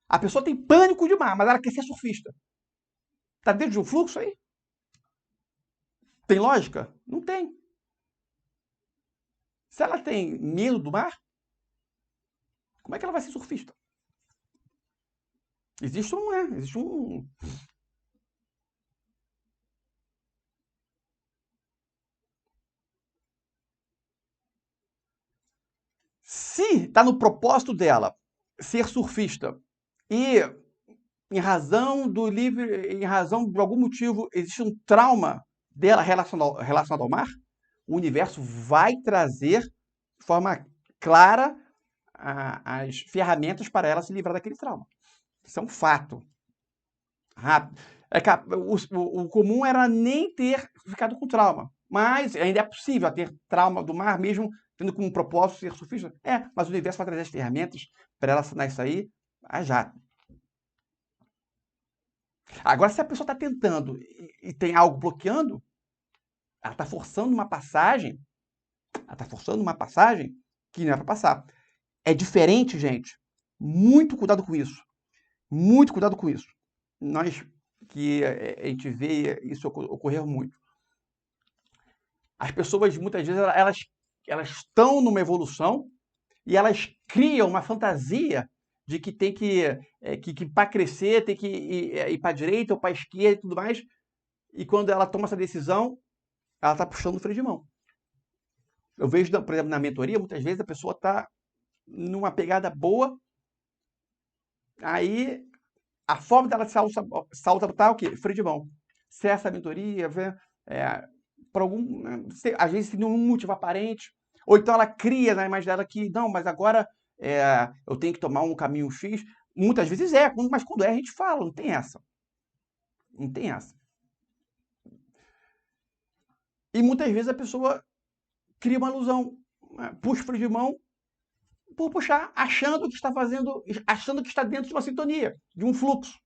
a pessoa tem pânico de mar, mas ela quer ser surfista. Tá dentro de um fluxo aí? Tem lógica? Não tem. Se ela tem medo do mar, como é que ela vai ser surfista? Existe um. Se está no propósito dela ser surfista e em razão de algum motivo existe um trauma dela relacionado ao mar, o universo vai trazer de forma clara as ferramentas para ela se livrar daquele trauma. Isso é um fato. O comum era nem ter ficado com trauma, mas ainda é possível ter trauma do mar mesmo tendo como propósito ser surfista. Mas o universo vai trazer as ferramentas para ela sanar isso aí já. Agora, se a pessoa está tentando e tem algo bloqueando, ela está forçando uma passagem, que não é para passar. É diferente, gente. Muito cuidado com isso. Muito cuidado com isso. Nós que a gente vê isso ocorrer muito. As pessoas, muitas vezes, elas estão numa evolução e elas criam uma fantasia de que tem que para crescer, tem que ir para a direita ou para a esquerda e tudo mais. E quando ela toma essa decisão, ela está puxando o freio de mão. Eu vejo, por exemplo, na mentoria, muitas vezes a pessoa está numa pegada boa, aí a forma dela se auto-sabotar é o quê? Freio de mão. Cessa a mentoria, por algum, né, às vezes sem nenhum motivo aparente, ou então ela cria na imagem dela que, não, mas agora eu tenho que tomar um caminho X. Muitas vezes mas quando a gente fala, não tem essa. Não tem essa. E muitas vezes a pessoa cria uma ilusão, né, puxa o freio de mão por puxar, achando que está dentro de uma sintonia, de um fluxo.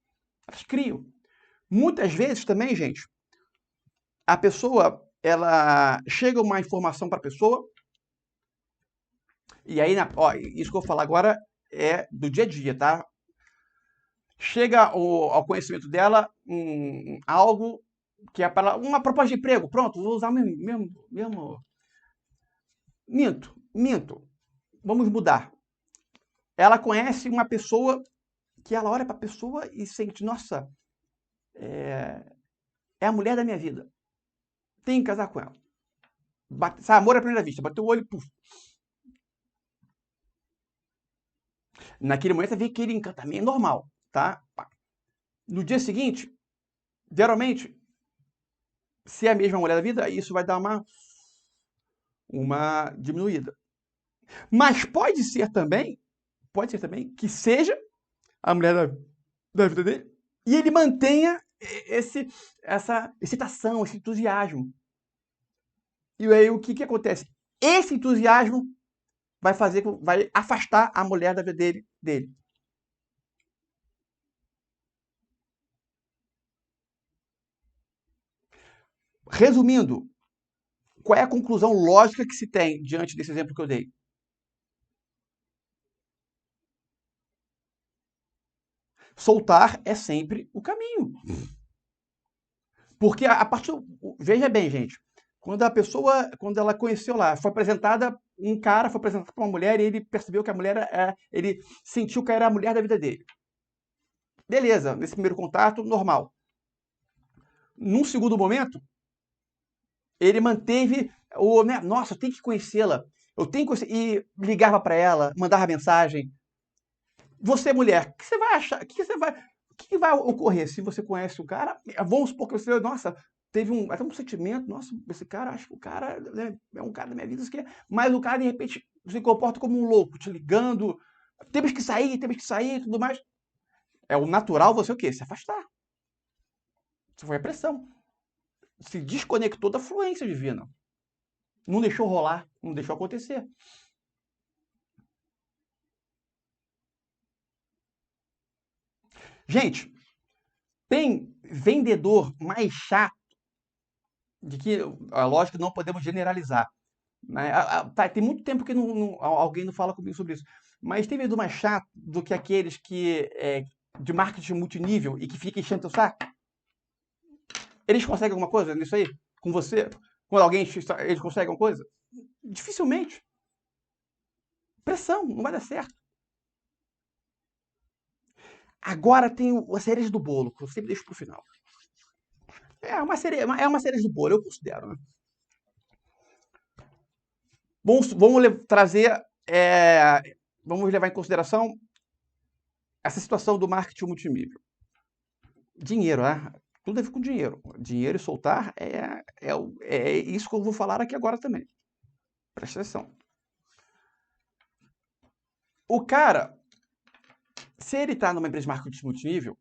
Elas criam. Muitas vezes também, gente, a pessoa, ela chega uma informação para a pessoa, e aí, isso que eu vou falar agora é do dia a dia, tá? Chega ao conhecimento dela algo que é para uma proposta de emprego. Pronto, vou usar o mesmo. Minto. Vamos mudar. Ela conhece uma pessoa que ela olha para a pessoa e sente, nossa, é a mulher da minha vida. Tem que casar com ela. Sabe, amor à primeira vista. Bateu o olho e puf. Naquele momento você vê aquele encantamento normal, tá? No dia seguinte, geralmente, se é a mesma mulher da vida, isso vai dar uma diminuída. Mas pode ser também que seja a mulher da vida dele e ele mantenha essa excitação, esse entusiasmo. E aí o que acontece? Esse entusiasmo vai afastar a mulher da vida dele. Resumindo, qual é a conclusão lógica que se tem diante desse exemplo que eu dei? Soltar é sempre o caminho. Porque veja bem, gente, quando ela conheceu lá, foi apresentada para uma mulher e ele percebeu que a mulher, ele sentiu que era a mulher da vida dele. Beleza, nesse primeiro contato, normal. Num segundo momento, ele manteve nossa, eu tenho que conhecê-la. Eu tenho que conhecer, e ligava para ela, mandava mensagem. Você, mulher, o que você vai achar? O que vai ocorrer se você conhece o cara? Vamos supor que você, nossa, teve até um sentimento, nossa, esse cara, acho que o cara, né, é um cara da minha vida, mas o cara, de repente, se comporta como um louco, te ligando, temos que sair, tudo mais. É o natural você o quê? Se afastar. Isso foi a pressão. Se desconectou da fluência divina. Não deixou rolar, não deixou acontecer. Gente, tem vendedor mais chato de que, lógico, não podemos generalizar. Né? Tem muito tempo que alguém não fala comigo sobre isso. Mas tem vendedor mais chato do que aqueles de marketing multinível e que fica enchendo o saco? Eles conseguem alguma coisa nisso aí? Com você? Quando eles conseguem alguma coisa? Dificilmente. Pressão, não vai dar certo. Agora tem as cerejas do bolo, que eu sempre deixo pro final. É uma cereja do bolo, eu considero. Né? Vamos levar em consideração essa situação do marketing multinível. Dinheiro, né? Tudo a ver com dinheiro. Dinheiro e soltar é isso que eu vou falar aqui agora também. Presta atenção. O cara, se ele está numa empresa de marketing multinível,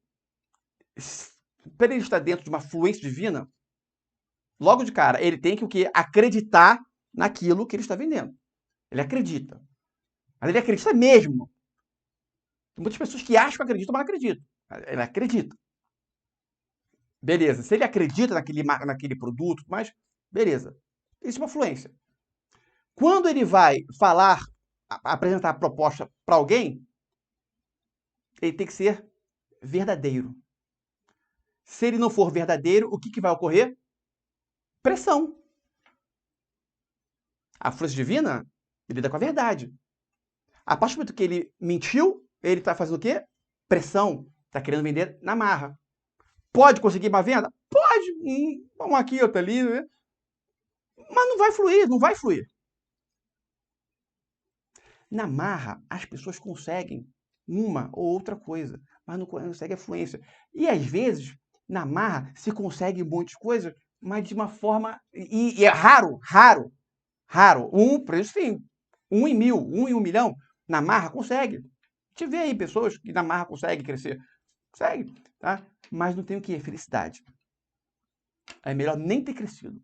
para ele estar dentro de uma fluência divina, logo de cara, ele tem que o quê? Acreditar naquilo que ele está vendendo. Ele acredita. Mas ele acredita mesmo. Tem muitas pessoas que acham que acreditam, mas não acreditam. Ele acredita. Beleza. Se ele acredita naquele produto, mas beleza. Isso é uma fluência. Quando ele vai apresentar a proposta para alguém, ele tem que ser verdadeiro. Se ele não for verdadeiro, o que vai ocorrer? Pressão. A fluência divina lida com a verdade. A partir do momento que ele mentiu, ele está fazendo o quê? Pressão. Está querendo vender na marra. Pode conseguir uma venda? Pode. Vamos aqui, outra ali. Né? Mas não vai fluir. Na marra, as pessoas conseguem uma ou outra coisa, mas não conseguem a fluência. E às vezes, na marra, se consegue um monte de coisa, mas de uma forma... E é raro, raro, raro. Por isso tem 1 em 1000, 1 em 1 milhão. Na marra consegue. A gente vê aí pessoas que na marra conseguem crescer. Consegue, tá? Mas não tem o quê? Felicidade. É melhor nem ter crescido.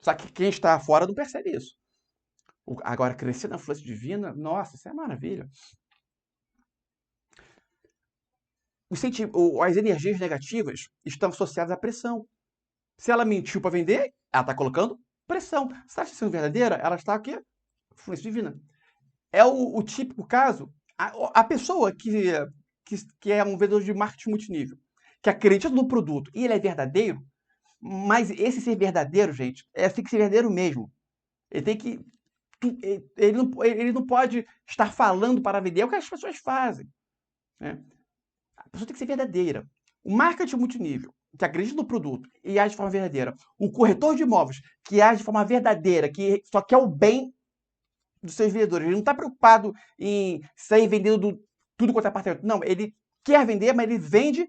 Só que quem está fora não percebe isso. Agora, crescer na influência divina, nossa, isso é maravilha. As energias negativas estão associadas à pressão. Se ela mentiu para vender, ela está colocando pressão. Se está sendo verdadeira, ela está aqui, influência divina. É o típico caso, a pessoa que é um vendedor de marketing multinível, que acredita no produto e ele é verdadeiro, mas esse ser verdadeiro, gente, tem que ser verdadeiro mesmo. Ele tem que... Ele não pode estar falando para vender, é o que as pessoas fazem, né? A pessoa tem que ser verdadeira. O marketing multinível, que acredita no produto e age de forma verdadeira. O corretor de imóveis, que age de forma verdadeira, que só quer o bem dos seus vendedores. Ele não está preocupado em sair vendendo tudo quanto é apartamento. Não, ele quer vender, mas ele vende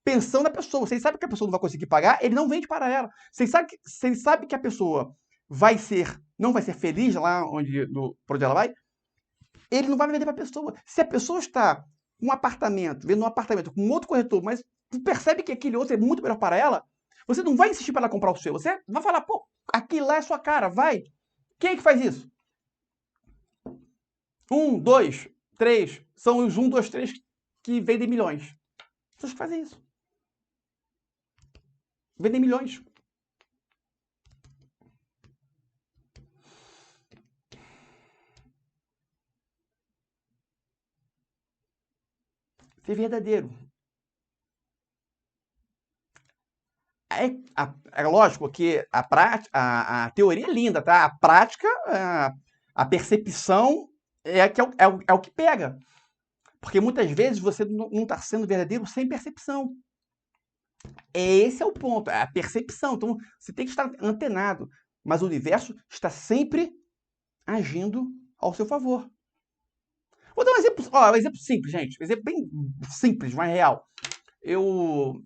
pensando na pessoa. Se ele sabe que a pessoa não vai conseguir pagar, ele não vende para ela. Se ele sabe que a pessoa não vai ser feliz lá por onde ela vai, ele não vai vender para a pessoa. Se a pessoa está vendo um apartamento com outro corretor, mas percebe que aquele outro é muito melhor para ela, você não vai insistir para ela comprar o seu. Você vai falar, pô, aquilo lá é sua cara, vai. Quem é que faz isso? 1, 2, 3, são os 1, 2, 3 que vendem milhões. Pessoas que fazem isso. Vendem milhões. Ser verdadeiro. É lógico que a teoria é linda, tá? A prática, a percepção é o que pega. Porque muitas vezes você não está sendo verdadeiro sem percepção. Esse é o ponto, é a percepção. Então, você tem que estar antenado. Mas o universo está sempre agindo ao seu favor. Vou dar um exemplo simples, gente. Um exemplo bem simples, mas real. Eu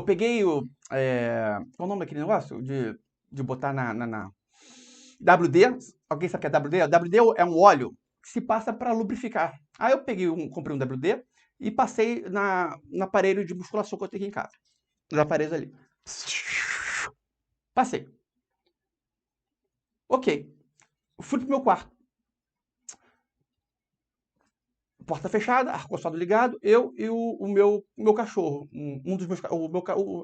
peguei qual é o nome daquele negócio? De botar na WD. Alguém sabe o que é WD? WD é um óleo que se passa para lubrificar. Aí eu comprei um WD e passei no aparelho de musculação que eu tenho aqui em casa. Os aparelhos ali. Passei. Ok. Fui pro meu quarto. Porta fechada, ar-condicionado ligado, eu e o meu cachorro. Um dos meus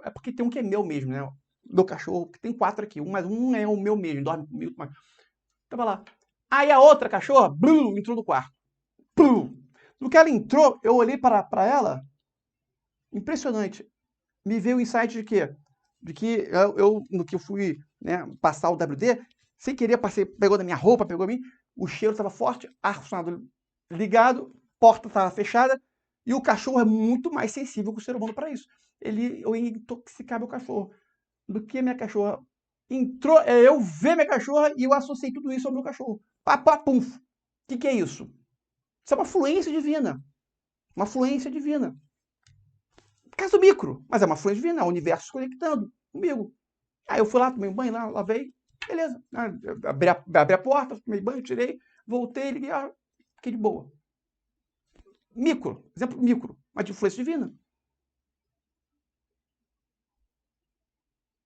é porque tem um que é meu mesmo, né? Meu cachorro, que tem 4 aqui, mas um é o meu mesmo, dorme comigo, mas tava lá. Aí a outra cachorra, entrou no quarto. No que ela entrou, eu olhei para ela, impressionante. Me veio o insight de quê? De que no que eu fui, né, passar o WD, sem querer, pegou na minha roupa, pegou a mim, o cheiro estava forte, ar-condicionado ligado, porta estava fechada, e o cachorro é muito mais sensível que o ser humano para isso. Eu ia intoxicar meu cachorro. Do que a minha cachorra entrou, eu ver minha cachorra e eu associei tudo isso ao meu cachorro. Pum. O que é isso? Isso é uma fluência divina. Uma fluência divina. Caso micro, mas é uma fluência divina, é o universo se conectando comigo. Aí eu fui lá, tomei um banho lá, lavei, beleza. Abri a porta, tomei banho, tirei, voltei, liguei, fiquei de boa. Exemplo micro, mas de influência divina.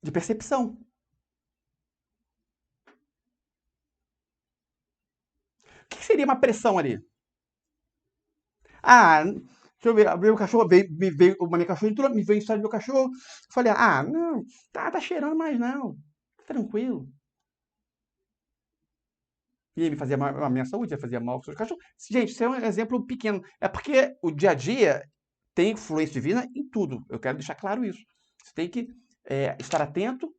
De percepção. O que seria uma pressão ali? Deixa eu ver, o cachorro veio, uma minha cachorra entrou, me veio em cima do meu cachorro. Eu falei, não, tá cheirando mais não, tranquilo. E me fazia mal a minha saúde, fazia mal aos seus cachorros. Gente, isso é um exemplo pequeno. É porque o dia a dia tem influência divina em tudo. Eu quero deixar claro isso. Você tem que estar atento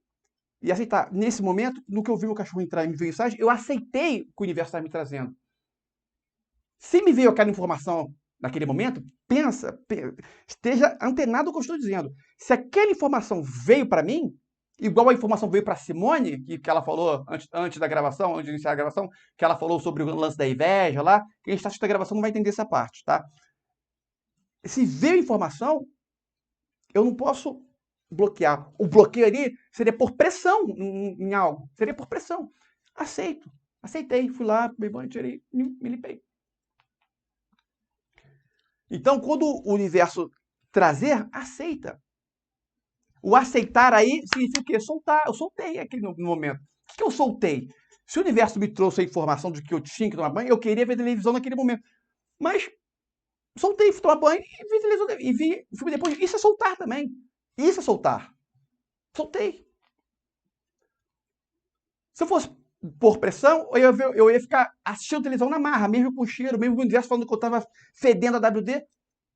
e aceitar. Nesse momento, no que eu vi meu cachorro entrar e me veio mensagem, eu aceitei o que o universo está me trazendo. Se me veio aquela informação naquele momento, esteja antenado ao que eu estou dizendo. Se aquela informação veio para mim, igual a informação veio para Simone, que ela falou antes da gravação, antes de iniciar a gravação, que ela falou sobre o lance da inveja lá, quem está assistindo a gravação não vai entender essa parte, tá? Se veio informação, eu não posso bloquear. O bloqueio ali seria por pressão em algo. Seria por pressão. Aceito. Aceitei. Fui lá, tomei banho, tirei, me limpei. Então, quando o universo trazer, aceita. O aceitar aí significa o quê? Soltar. Eu soltei aqui no momento. O que eu soltei? Se o universo me trouxe a informação de que eu tinha que tomar banho, eu queria ver televisão naquele momento. Mas soltei, fui tomar banho e vi televisão e vi o filme depois. Isso é soltar também. Isso é soltar. Soltei. Se eu fosse por pressão, eu ia ficar assistindo televisão na marra, mesmo com cheiro, mesmo com o universo falando que eu estava fedendo a WD,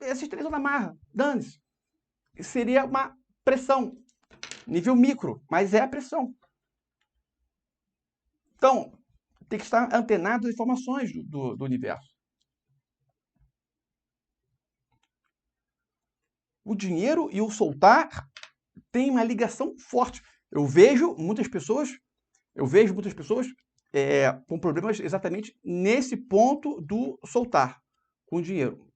eu ia assistir televisão na marra. Dane-se. Seria uma pressão. Nível micro, mas é a pressão. Então, tem que estar antenado às informações do universo. O dinheiro e o soltar têm uma ligação forte. Eu vejo muitas pessoas com problemas exatamente nesse ponto do soltar com o dinheiro.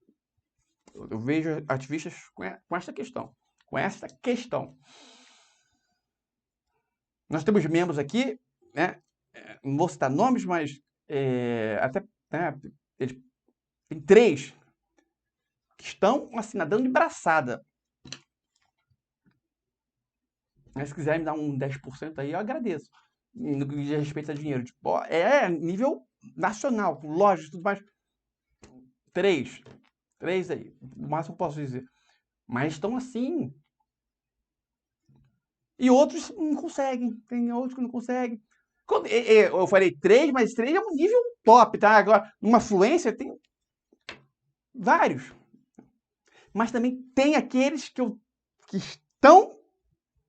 Eu vejo ativistas com essa questão. Nós temos membros aqui, né? Não vou citar nomes, mas até tem 3 que estão assim, nadando de braçada. Mas se quiserem me dar um 10% aí, eu agradeço. No que diz respeito a dinheiro. Tipo, é nível nacional, com lojas e tudo mais. 3 aí. O máximo que eu posso dizer. Mas estão assim. E outros não conseguem. Tem outros que não conseguem. Eu falei 3, mas 3 é um nível top, tá? Agora, numa fluência, tem vários. Mas também tem aqueles que estão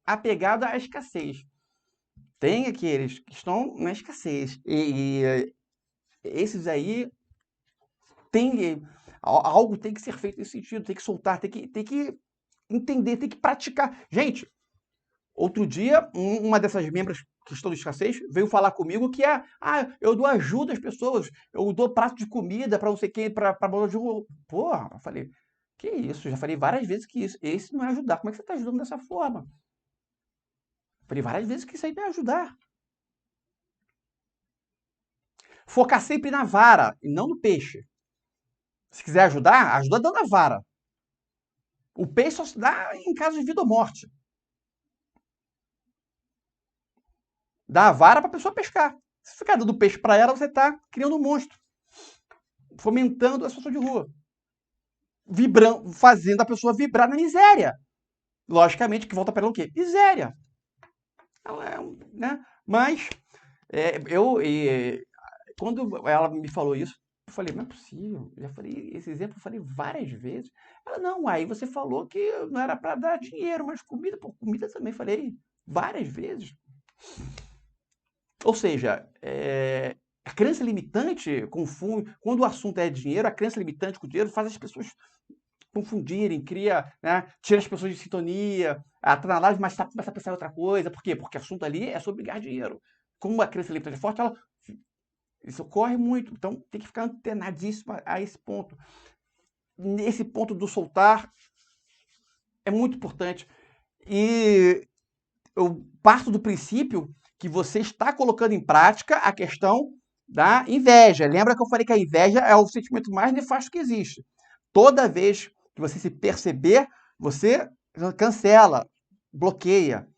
apegados à escassez. Tem aqueles que estão na escassez. E esses aí, algo tem que ser feito nesse sentido. Tem que soltar, tem que entender, tem que praticar. Gente, outro dia, uma dessas membros que estão de escassez veio falar comigo que eu dou ajuda às pessoas, eu dou prato de comida para não sei quem, para bola de rua. Porra, eu falei, que isso? Já falei várias vezes que esse não é ajudar. Como é que você está ajudando dessa forma? Falei várias vezes que isso aí não é ajudar. Focar sempre na vara e não no peixe. Se quiser ajudar, ajuda dando a vara. O peixe só se dá em caso de vida ou morte. Dá a vara para a pessoa pescar. Se ficar dando peixe para ela, você está criando um monstro. Fomentando a situação de rua. Fazendo a pessoa vibrar na miséria. Logicamente, que volta para ela o quê? Miséria. Né? Mas, quando ela me falou isso, eu falei, não é possível. Já falei, esse exemplo eu falei várias vezes. Ela, não, aí você falou que não era para dar dinheiro, mas comida, por comida também falei várias vezes. Ou seja, a crença limitante confunde. Quando o assunto é dinheiro, a crença limitante com o dinheiro faz as pessoas confundirem, tira as pessoas de sintonia, tá na live, mas começa a pensar em outra coisa. Por quê? Porque o assunto ali é sobre ganhar dinheiro. Como a crença limitante é forte, isso ocorre muito. Então, tem que ficar antenadíssimo a esse ponto. Nesse ponto do soltar é muito importante. E eu parto do princípio que você está colocando em prática a questão da inveja. Lembra que eu falei que a inveja é o sentimento mais nefasto que existe. Toda vez que você se perceber, você cancela, bloqueia.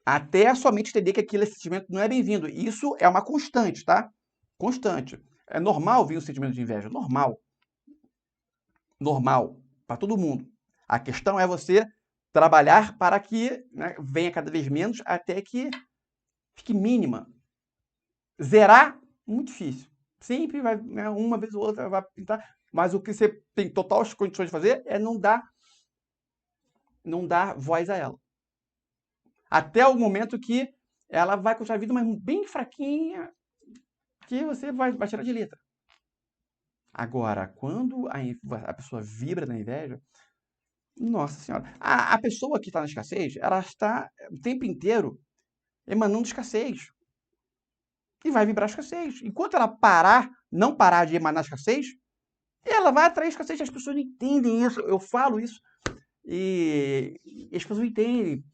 Até a sua mente entender que aquele sentimento não é bem-vindo. Isso é uma constante, tá? Constante. É normal vir o sentimento de inveja. Normal. Normal. Para todo mundo. A questão é você trabalhar para que venha cada vez menos até que fique mínima. Zerar, muito difícil. Sempre vai, uma vez ou outra vai pintar, mas o que você tem total condições de fazer é não dar voz a ela. Até o momento que ela vai continuar a vida, mas bem fraquinha, que você vai tirar de letra. Agora, quando a pessoa vibra na inveja, nossa senhora, a pessoa que está na escassez, ela está o tempo inteiro emanando escassez. E vai vibrar escassez. Enquanto ela não parar de emanar escassez, ela vai atrair escassez. As pessoas não entendem isso. Eu falo isso. e as pessoas não entendem.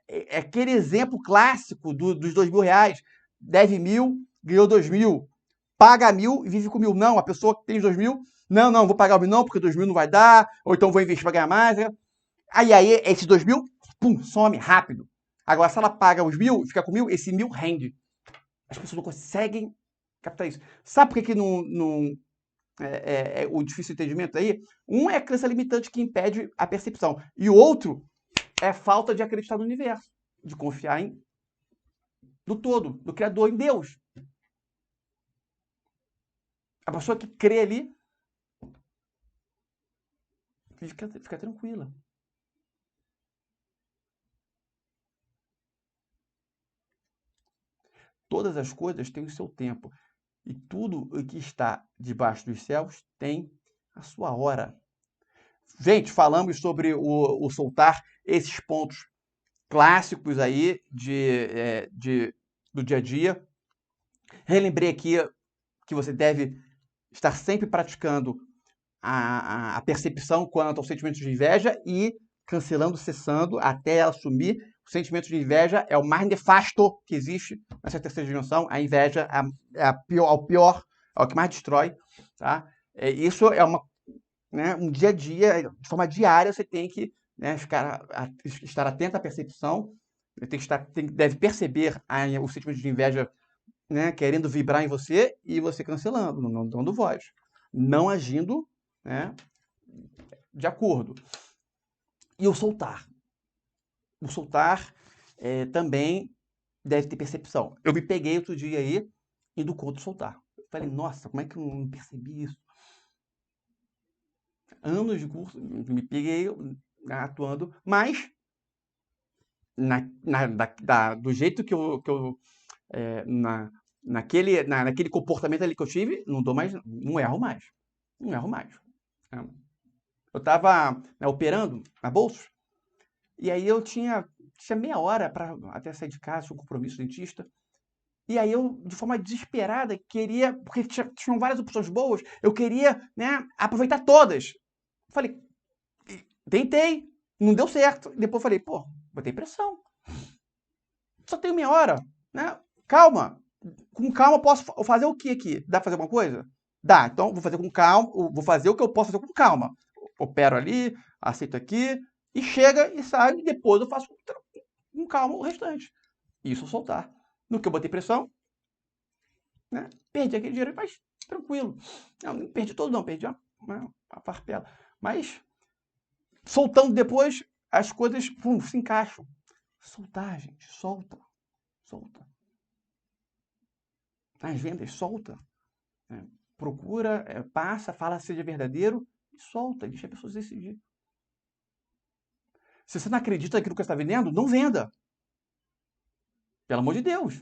É aquele exemplo clássico dos R$ 2.000. Deve 1.000, ganhou 2.000. Paga 1.000 e vive com 1.000. Não, a pessoa que tem 2.000, não, vou pagar 1.000 não, porque 2.000 não vai dar, ou então vou investir para ganhar mais. Né? Aí, esses 2.000, pum, some rápido. Agora, se ela paga os 1.000 e fica com 1.000, esse 1.000 rende. As pessoas não conseguem captar isso. Sabe por que não o difícil entendimento aí? Um é a crença limitante que impede a percepção. E o outro é falta de acreditar no universo, de confiar no todo, no Criador, em Deus. A pessoa que crê ali fica tranquila. Todas as coisas têm o seu tempo. E tudo o que está debaixo dos céus tem a sua hora. Gente, falamos sobre o soltar, esses pontos clássicos aí do dia a dia. Relembrei aqui que você deve estar sempre praticando a percepção quanto aos sentimentos de inveja e cancelando, cessando, até assumir. O sentimento de inveja é o mais nefasto que existe nessa terceira dimensão. A inveja é o pior, é o que mais destrói. Tá? Isso é um dia a dia, de forma diária, você tem que estar atento à percepção, deve perceber o sentimento de inveja querendo vibrar em você e você cancelando, não dando voz, não agindo de acordo. E o soltar. O soltar também deve ter percepção. Eu me peguei outro dia aí indo contra o soltar. Eu falei, nossa, como é que eu não percebi isso? Anos de curso, me peguei atuando, mas do jeito que eu naquele comportamento ali que eu tive, não erro mais. Não erro mais. Eu estava operando na bolsa, e aí eu tinha meia hora para até sair de casa, tinha um compromisso dentista. E aí eu, de forma desesperada, queria, porque tinham várias opções boas, eu queria aproveitar todas. Falei, tentei, não deu certo. Depois falei, botei pressão. Só tenho meia hora, né? Calma. Com calma posso fazer o que aqui? Dá pra fazer alguma coisa? Dá, então vou fazer com calma, vou fazer o que eu posso fazer com calma. Opero ali, aceito aqui, e chega e sai, e depois eu faço com calma o restante. Isso soltar. No que eu botei pressão, perdi aquele dinheiro, mas tranquilo. Não perdi todo não, perdi a farpela. Mas soltando depois, as coisas se encaixam. Soltar, gente, solta. As vendas, solta. Procura, passa, fala seja verdadeiro e solta, deixa as pessoas decidir. Se você não acredita naquilo que você está vendendo, não venda. Pelo amor de Deus.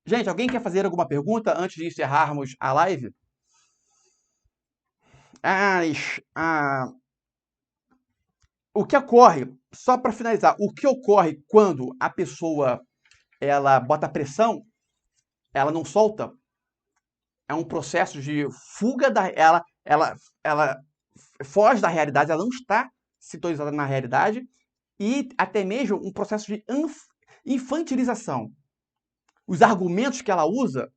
Gente, alguém quer fazer alguma pergunta antes de encerrarmos a live? O que ocorre, só para finalizar, o que ocorre quando a pessoa ela bota pressão, ela não solta, é um processo de fuga ela foge da realidade, ela não está sintonizada na realidade, e até mesmo um processo de infantilização. Os argumentos que ela usa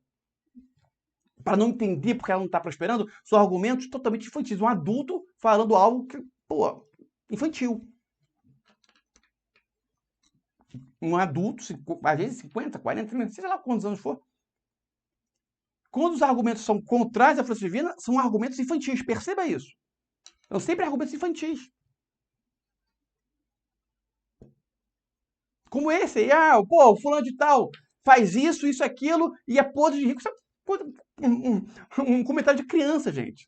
para não entender porque ela não está prosperando são argumentos totalmente infantis. Um adulto falando algo que, infantil. Um adulto, às vezes 50, 40, 30, sei lá quantos anos for. Quando os argumentos são contrários à força divina, são argumentos infantis. Perceba isso. São sempre argumentos infantis. Como esse aí, o fulano de tal faz isso, aquilo, e é podre de rico. Isso é um comentário de criança, gente.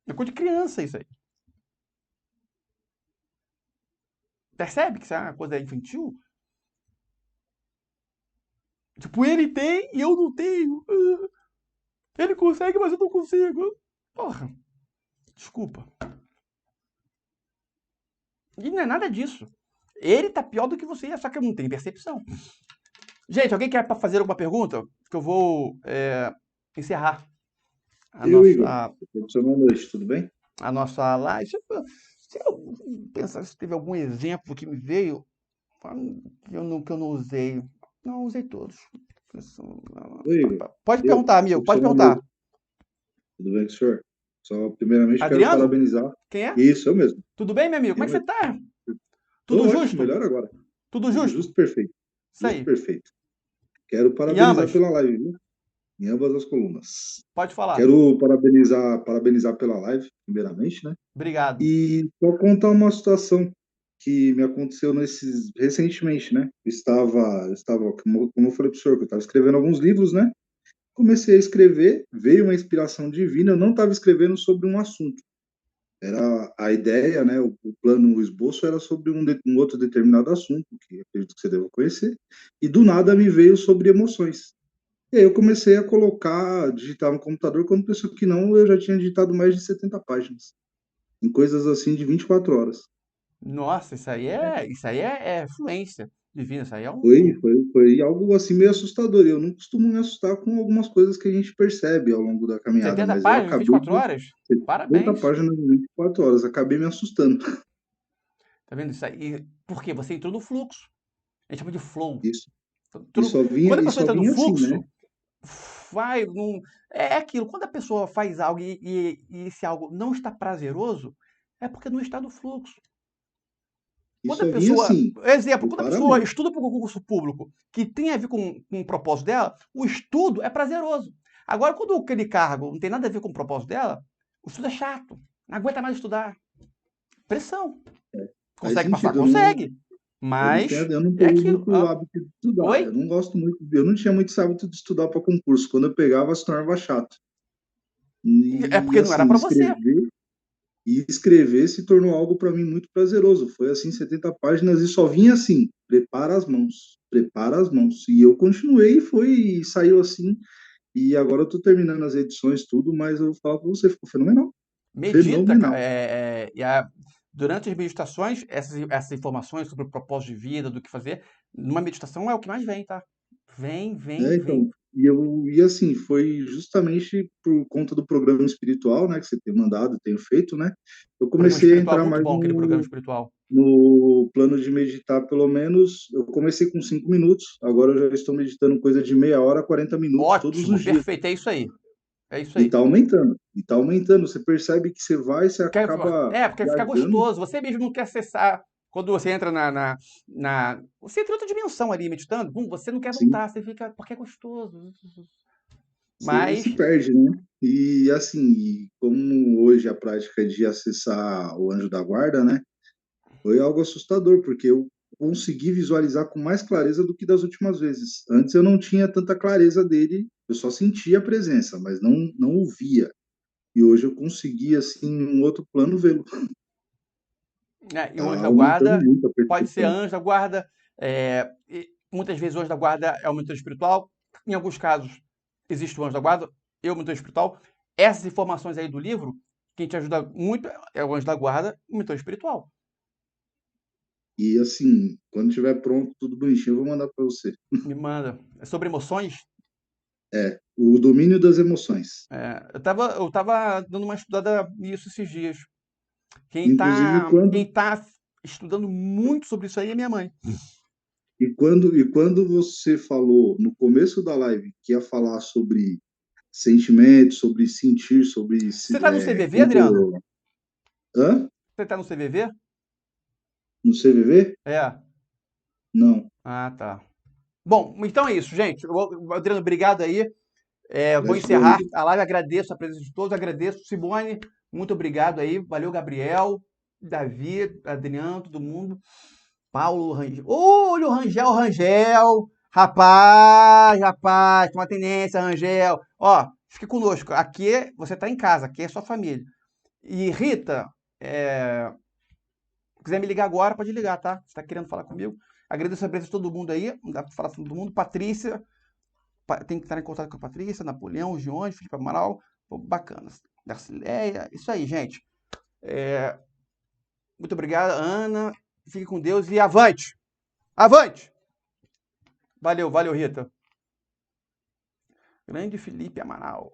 É coisa de criança isso aí. Percebe que isso é uma coisa infantil? Tipo, ele tem e eu não tenho. Ele consegue, mas eu não consigo. Porra. Desculpa. E não é nada disso. Ele tá pior do que você, só que eu não tenho percepção. Gente, alguém quer fazer alguma pergunta? Que eu vou encerrar. Igor. Boa noite, tudo bem? a nossa live. Se eu pensar se teve algum exemplo que me veio, que eu não usei. Não, usei todos. Oi, Igor. Pode Eu, perguntar, amigo, seu pode seu perguntar. amigo, tudo bem com o senhor? Só, primeiramente, quero Adriano? parabenizar. Quem é? Isso, eu mesmo. Tudo bem, meu amigo? Como é Eu que você mesmo. tá? Tô Tudo ótimo, justo? melhor agora. Tudo Tudo justo? justo, perfeito. Isso Justo, aí. perfeito. Quero Em parabenizar ambas? pela live, viu? Em ambas as colunas. Pode falar. Quero parabenizar pela live, primeiramente, né? Obrigado. E só contar uma situação que me aconteceu recentemente, né? Estava como eu falei pro senhor, que eu estava escrevendo alguns livros, né? Comecei a escrever, veio uma inspiração divina, eu não estava escrevendo sobre um assunto. Era a ideia, né? O plano, o esboço era sobre um outro determinado assunto, que acredito que você deva conhecer, e do nada me veio sobre emoções. E aí eu comecei a digitar no computador, quando pensou que não, eu já tinha digitado mais de 70 páginas, em coisas assim de 24 horas. Nossa, isso aí é fluência divina. Isso aí é Foi, um. foi, foi algo assim meio assustador. Eu não costumo me assustar com algumas coisas que a gente percebe ao longo da caminhada, 70 mas eu páginas, acabei 24 de horas? 70 Parabéns. páginas em 24 horas, acabei me assustando. Tá vendo isso aí? Por quê? Você entrou no fluxo. A gente chama de flow. Isso. Quando a E pessoa só entra no vinha assim, né? fluxo, vai. É aquilo. Quando a pessoa faz algo e esse algo não está prazeroso, é porque não está no fluxo. E Quando a só vinha pessoa. assim, Exemplo, quando a pessoa preparamento. estuda para um concurso público que tem a ver com o propósito dela, o estudo é prazeroso. Agora, quando aquele cargo não tem nada a ver com o propósito dela, o estudo é chato. Não aguenta mais estudar. Pressão. Faz Consegue passar? sentido. Consegue. Mas Eu não é tenho aquilo. muito hábito de estudar. Eu Oi? não gosto muito, eu não tinha muito hábito de estudar para concurso. Quando eu pegava, se tornava chato. É E porque não era assim, para você. escrever se tornou algo para mim muito prazeroso. Foi assim 70 páginas e só vinha assim: prepara as mãos, prepara as mãos. E eu continuei, e saiu assim. E agora eu tô terminando as edições tudo, mas eu falo para você, ficou fenomenal. Medita. Fenomenal. Durante as meditações, essas informações sobre o propósito de vida, do que fazer, numa meditação é o que mais vem, tá? Vem, vem, É, vem. então, e assim, foi justamente por conta do programa espiritual, né, que você tem mandado, tenho feito, né, eu Programa comecei a espiritual, entrar muito mais bom aquele programa espiritual. no plano de meditar, pelo menos, eu comecei com 5 minutos, agora eu já estou meditando coisa de meia hora, 40 minutos, todos Ótimo, os dias, perfeito, é isso aí. É isso e aí. tá aumentando, você percebe que você acaba Porque fica viajando, gostoso. Você mesmo não quer acessar. Quando você entra você entra em outra dimensão ali meditando, você não quer sim, voltar, você fica. Porque é gostoso. você Mas se perde, né, e assim, como hoje a prática de acessar o anjo da guarda, né, foi algo assustador, porque eu consegui visualizar com mais clareza do que das últimas vezes. Antes eu não tinha tanta clareza dele, eu só sentia a presença, mas não o via. E hoje eu consegui, assim, em um outro plano, vê-lo. e Tá o anjo da aumentando guarda muito a pode ser percepção. anjo da guarda. E muitas vezes o anjo da guarda é o mentor espiritual. Em alguns casos existe o anjo da guarda e o mentor espiritual. Essas informações aí do livro, quem te ajuda muito é o anjo da guarda e o mentor espiritual. E, assim, quando estiver pronto, tudo bonitinho, eu vou mandar para você. Me manda. É sobre emoções. É, o domínio das emoções. Eu tava dando uma estudada nisso esses dias. Quem Inclusive, tá, quem tá estudando muito sobre isso aí é minha mãe. quando você falou no começo da live que ia falar sobre sentimentos, sobre sentir, sobre Você tá no CVV, Adriano? quando. Hã? Você tá no CVV? No CVV? É. Não. Ah, tá. Bom, então é isso, gente. Adriano, obrigado aí. Vou Gratidão, encerrar Igor. a live. Agradeço a presença de todos. Agradeço. Simone, muito obrigado aí. Valeu, Gabriel, Davi, Adriano, todo mundo. Paulo Rangel. Olha o Rangel, Rangel. Rapaz, tem uma tendência, Rangel. Ó, fique conosco. Aqui você está em casa, aqui é sua família. E Rita, se quiser me ligar agora, pode ligar, tá? Você está querendo falar comigo? Agradeço a presença de todo mundo aí. Não dá para falar com todo mundo. Patrícia, tem que estar em contato com a Patrícia, Napoleão, Gione, Felipe Amaral. Pô, bacana. Darcileia, isso aí, gente. Muito obrigado, Ana. Fique com Deus e avante! Avante! Valeu, valeu, Rita. Grande Felipe Amaral.